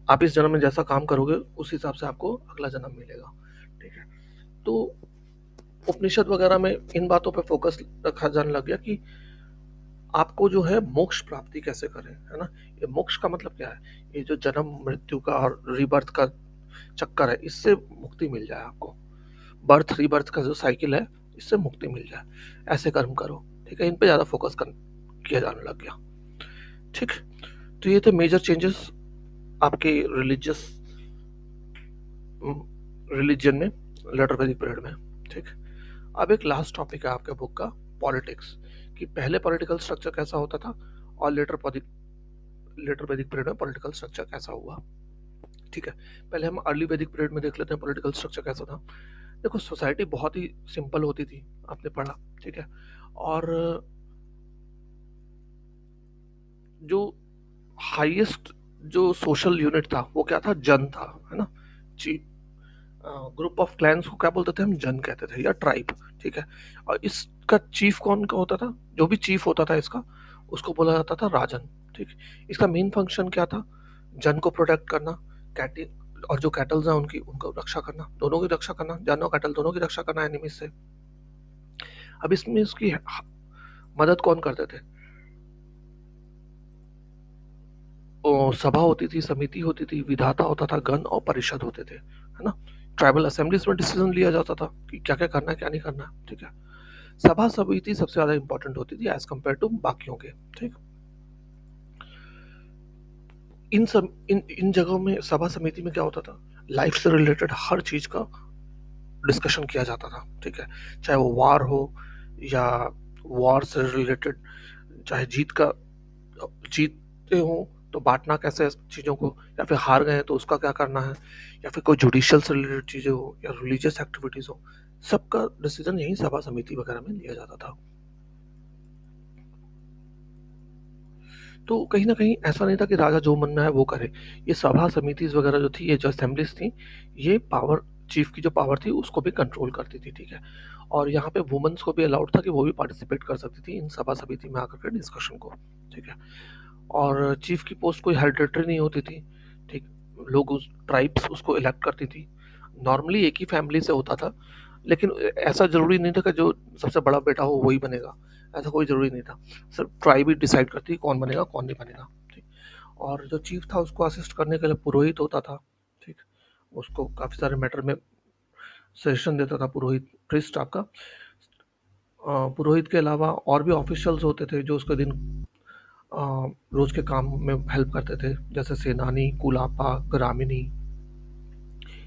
आप इस जन्म में जैसा काम करोगे उस हिसाब से आपको अगला जन्म मिलेगा। ठीक है, तो उपनिषद वगैरह में इन बातों पे फोकस रखा जाने लग गया कि आपको जो है मोक्ष प्राप्ति कैसे करें, है ना। ये मोक्ष का मतलब क्या है, ये जो जन्म मृत्यु का और रीबर्थ का चक्कर है, इससे मुक्ति मिल जाए आपको, बर्थ रीबर्थ का जो साइकिल है इससे मुक्ति मिल जाए, ऐसे कर्म करो। ठीक है, इन पे ज्यादा फोकस कर किया जाने लग गया। ठीक, तो ये थे मेजर चेंजेस आपके रिलीजन में लेटर वैदिक पीरियड में। ठीक, अब एक लास्ट टॉपिक है आपके बुक का, पॉलिटिक्स, कि पहले पॉलिटिकल स्ट्रक्चर कैसा होता था और लेटर वैदिक पीरियड में पॉलिटिकल स्ट्रक्चर कैसा हुआ। ठीक है, पहले हम अर्ली वैदिक पीरियड में देख लेते हैं पॉलिटिकल स्ट्रक्चर कैसा था। देखो, सोसाइटी बहुत ही सिंपल होती थी, आपने पढ़ा। ठीक है, और जो हाईएस्ट जो सोशल यूनिट था वो क्या था, जन था, है ना। ग्रुप ऑफ क्लैंस को क्या बोलते थे हम, जन कहते थे, या ट्राइब। ठीक है, और इसका चीफ कौन का होता था, जो भी चीफ होता था इसका, उसको बोला जाता था राजन। ठीक, इसका मेन फंक्शन क्या था, जन को प्रोटेक्ट करना, कैटल और जो कैटल्स हैं उनकी, उनको रक्षा करना, दोनों की रक्षा करना, जन और कैटल दोनों की रक्षा करना एनिमी से। अब इसमें इसकी मदद कौन करते थे, सभा होती थी, समिति होती थी, विधाता होता था, गण और परिषद होते थे, है ना। ट्राइबल असेंबलीज में डिसीजन लिया जाता था कि क्या क्या करना है क्या नहीं करना है। ठीक है, सभा समिति सबसे ज्यादा इंपॉर्टेंट होती थी एज कम्पेयर टू बाकियों के। ठीक, इन जगहों में सभा समिति में क्या होता था, लाइफ से रिलेटेड हर चीज का डिस्कशन किया जाता था। ठीक है, चाहे वो वार हो या वॉर से रिलेटेड, चाहे जीतते हो तो बांटना कैसे है चीज़ों को, या फिर हार गए हैं तो उसका क्या करना है, या फिर कोई जुडिशियल से रिलेटेड चीज़ें हो या रिलीजियस एक्टिविटीज़ हो, सबका डिसीजन यही सभा समिति वगैरह में लिया जाता था। तो कहीं ना कहीं ऐसा नहीं था कि राजा जो मन में है वो करे, ये सभा समितिज वगैरह जो थी, ये जो असेंबलीज थी, ये पावर, चीफ की जो पावर थी उसको भी कंट्रोल करती थी। ठीक है, और यहाँ पे वुमेन्स को भी अलाउड था कि वो भी पार्टिसिपेट कर सकती थी इन सभा समिति में आकर के डिस्कशन को। ठीक है, और चीफ की पोस्ट कोई हेरिडेटरी नहीं होती थी। ठीक, लोग उस ट्राइब्स उसको इलेक्ट करती थी, नॉर्मली एक ही फैमिली से होता था, लेकिन ऐसा जरूरी नहीं था कि जो सबसे बड़ा बेटा हो वही बनेगा, ऐसा कोई जरूरी नहीं था। सिर्फ ट्राइब ही डिसाइड करती कौन बनेगा कौन नहीं बनेगा। ठीक, और जो चीफ था उसको असिस्ट करने के लिए पुरोहित होता था। ठीक, उसको काफी सारे मैटर में सजेशन देता था पुरोहित, प्रिस्ट आपका। पुरोहित के अलावा और भी ऑफिशियल्स होते थे जो उसके दिन रोज के काम में हेल्प करते थे, जैसे सेनानी, कुलापा, ग्रामिनी,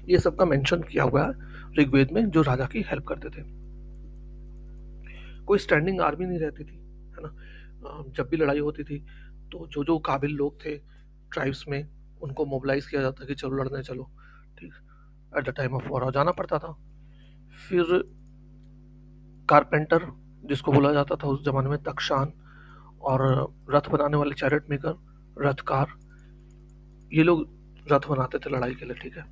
ये सब का मेंशन किया हुआ है ऋग्वेद में, जो राजा की हेल्प करते थे। कोई स्टैंडिंग आर्मी नहीं रहती थी, है ना। जब भी लड़ाई होती थी तो जो जो काबिल लोग थे ट्राइब्स में, उनको मोबिलाइज किया जाता कि चलो लड़ने चलो। ठीक, at the time of war जाना पड़ता था। फिर कारपेंटर, जिसको बोला जाता था उस जमाने में तक्षान, और रथ बनाने वाले चैरिट मेकर, रथकार, ये लोग रथ बनाते थे लड़ाई के लिए। ठीक है,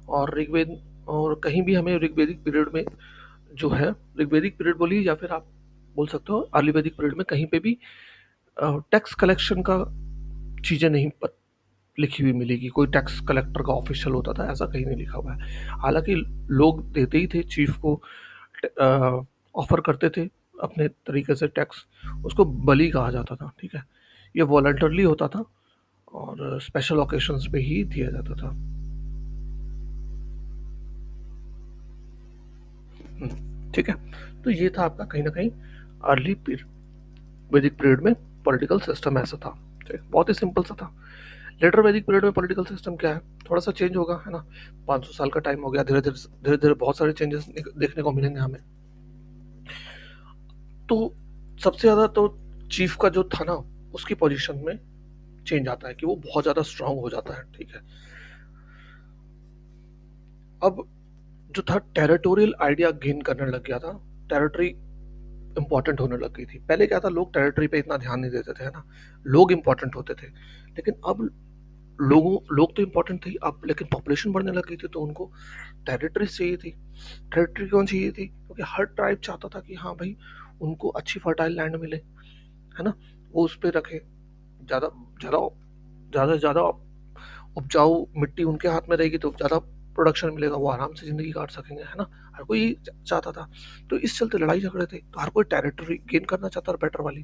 और ऋग्वेद, और कहीं भी हमें ऋग्वेदिक पीरियड में जो है, ऋग्वेदिक पीरियड बोलिए या फिर आप बोल सकते हो अर्ली वैदिक पीरियड में, कहीं पे भी टैक्स कलेक्शन का चीज़ें नहीं लिखी हुई मिलेगी। कोई टैक्स कलेक्टर का ऑफिशियल होता था ऐसा कहीं नहीं लिखा हुआ है। हालांकि लोग देते ही थे चीफ को, ऑफर करते थे अपने तरीके से टैक्स, उसको बलि कहा जाता था। ठीक है, ये वॉलंटरली होता था और स्पेशल ओकेशंस पे ही दिया जाता था। ठीक है, तो ये था आपका कहीं ना कहीं अर्ली वैदिक पीरियड में पॉलिटिकल सिस्टम ऐसा था। ठीक, बहुत ही सिंपल सा था। लेटर वैदिक पीरियड में पॉलिटिकल सिस्टम क्या है, थोड़ा सा चेंज होगा, है ना। 500 साल का टाइम हो गया, धीरे धीरे धीरे धीरे बहुत सारे चेंजेस देखने को मिलेंगे हमें। तो सबसे ज्यादा तो चीफ का जो था ना, उसकी पोजीशन में चेंज आता है कि वो बहुत ज्यादा स्ट्रांग हो जाता है। ठीक है, अब जो था टेरिटोरियल आइडिया गेन करने लग गया था, टेरिटरी इंपॉर्टेंट होने लग गई थी। पहले क्या था, लोग टेरिटरी पे इतना ध्यान नहीं देते थे, है ना, लोग इंपॉर्टेंट होते थे। लेकिन अब लोग तो इम्पोर्टेंट थे अब, लेकिन पॉपुलेशन बढ़ने लग गई थी तो उनको टेरिटरीज चाहिए थी। टेरिटरी क्यों चाहिए थी? क्योंकि हर ट्राइब चाहता था कि हाँ भाई उनको अच्छी फर्टाइल लैंड मिले, है ना, वो उस पर रखे, ज़्यादा ज़्यादा ज़्यादा से ज़्यादा उपजाऊ मिट्टी उनके हाथ में रहेगी तो ज़्यादा प्रोडक्शन मिलेगा, वो आराम से ज़िंदगी काट सकेंगे, है ना। हर कोई यही चाहता था। तो इस चलते लड़ाई झगड़े थे, तो हर कोई टेरिटरी गेन करना चाहता था बेटर वाली,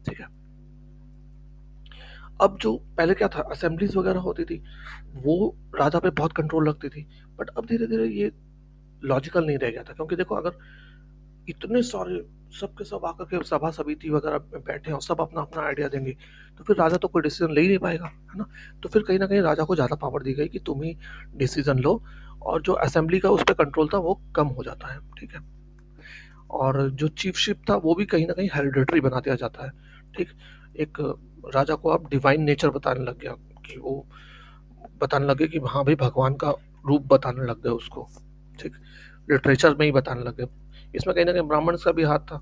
ठीक है। अब जो पहले क्या था, असेंबलीज वगैरह होती थी, वो राजा पे बहुत कंट्रोल रखती थी, बट अब धीरे धीरे ये लॉजिकल नहीं रह गया था, क्योंकि देखो अगर इतने सारे सबके सब आकर के सभा समिति वगैरह में बैठे और सब अपना अपना आइडिया देंगे, तो फिर राजा तो कोई डिसीजन ले ही नहीं पाएगा, है ना। तो फिर कहीं ना कहीं राजा को ज़्यादा पावर दी गई कि तुम ही डिसीजन लो, और जो असेंबली का उस पर कंट्रोल था वो कम हो जाता है, ठीक है। और जो चीफशिप था वो भी कहीं ना कहीं हेरिडेटरी बना दिया जाता है, ठीक। एक राजा को अब डिवाइन नेचर बताने लग गया, कि वो बताने लगे कि हाँ भाई भगवान का रूप बताने लग गए उसको, ठीक। लिटरेचर में ही बताने लगे। इसमें कहीं ना कहीं ब्राह्मण का भी हाथ था,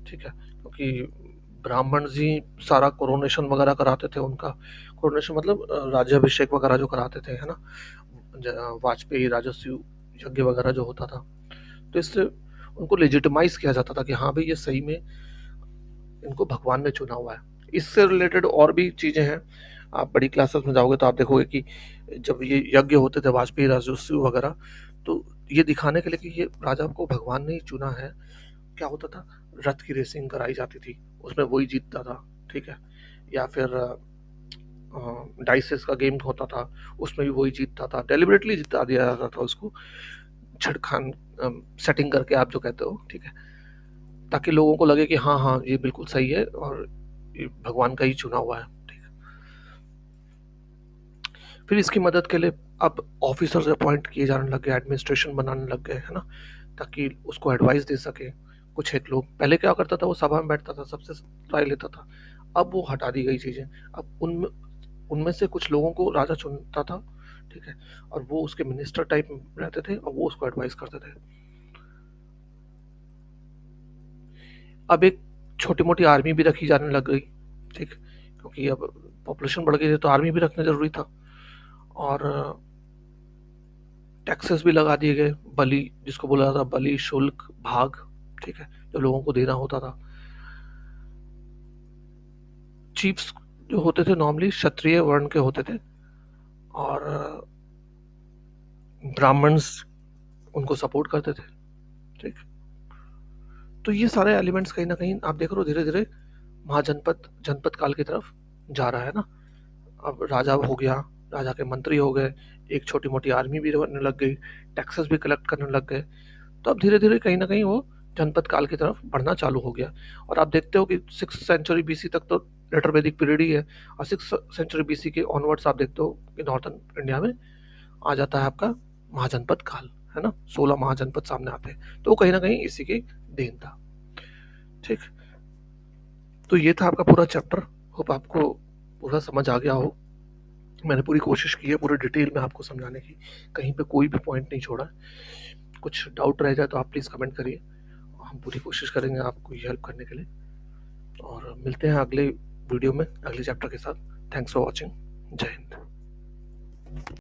ठीक है, क्योंकि ब्राह्मण जी सारा कोरोनेशन वगैरह कराते थे उनका। कोरोनेशन मतलब राज्याभिषेक वगैरह जो कराते थे, है ना, वाजपेयी राजस्व यज्ञ वगैरह जो होता था, तो इससे उनको लेजिटिमाइज किया जाता था कि हाँ भाई ये सही में इनको भगवान ने चुना हुआ है। इससे रिलेटेड और भी चीजें हैं, आप बड़ी क्लासेस में जाओगे तो आप देखोगे कि जब ये यज्ञ होते थे वाजपेयी राजस्व वगैरह, तो ये दिखाने के लिए कि ये राजा को भगवान ने ही चुना है, क्या होता था, रथ की रेसिंग कराई जाती थी, उसमें वही जीतता था, ठीक है। या फिर डाइसेस का गेम होता था, उसमें भी वही जीतता था, डेलिबरेटली जिता दिया जाता था उसको, छिड़खान सेटिंग करके आप जो कहते हो, ठीक है, ताकि लोगों को लगे कि हाँ हाँ ये बिल्कुल सही है और ये भगवान का ही चुना हुआ है, ठीक है। फिर इसकी मदद के लिए अब ऑफिसर्स अपॉइंट किए जाने लग गए, एडमिनिस्ट्रेशन बनाने लग गए, है ना, ताकि उसको एडवाइस दे सके। कुछ एक लोग, पहले क्या करता था वो सभा में बैठता था सबसे राय लेता था, अब वो हटा दी गई चीजें। अब उनमें उनमें से कुछ लोगों को राजा चुनता था, ठीक है, और वो उसके मिनिस्टर टाइप में रहते थे और वो उसको एडवाइस करते थे। अब एक छोटी मोटी आर्मी भी रखी जाने लग गई, ठीक, क्योंकि अब पॉपुलेशन बढ़ गई थी तो आर्मी भी रखना जरूरी था। और टैक्सेस भी लगा दिए गए, बलि जिसको बोला था, बलि शुल्क भाग, ठीक है, जो लोगों को देना होता था। चीफ्स जो होते थे नॉर्मली क्षत्रिय वर्ण के होते थे, और ब्राह्मण्स उनको सपोर्ट करते थे, ठीक। तो ये सारे एलिमेंट्स कहीं ना कहीं आप देख रहे हो धीरे धीरे महाजनपद जनपद काल की तरफ जा रहा है ना। अब राजा हो गया, राजा के मंत्री हो गए, एक छोटी मोटी आर्मी भी बनने लग गई, टैक्सेस भी कलेक्ट करने लग गए। तो अब धीरे धीरे कहीं ना कहीं वो जनपद काल की तरफ बढ़ना चालू हो गया। और आप देखते हो कि 6th सेंचुरी बीसी तक तो लेटर वैदिक पीरियड ही है, और 6th सेंचुरी बीसी के ऑनवर्ड्स आप देखते हो कि नॉर्थन इंडिया में आ जाता है आपका महाजनपद काल, है ना, 16 महाजनपद सामने आते हैं, तो वो कहीं ना कहीं इसी की देन था, ठीक। तो ये था आपका पूरा चैप्टर, होप आपको पूरा समझ आ गया हो। मैंने पूरी कोशिश की है पूरे डिटेल में आपको समझाने की, कहीं पे कोई भी पॉइंट नहीं छोड़ा। कुछ डाउट रह जाए तो आप प्लीज़ कमेंट करिए, हम पूरी कोशिश करेंगे आपको हेल्प करने के लिए। और मिलते हैं अगले वीडियो में अगले चैप्टर के साथ। Thanks for watching. जय हिंद।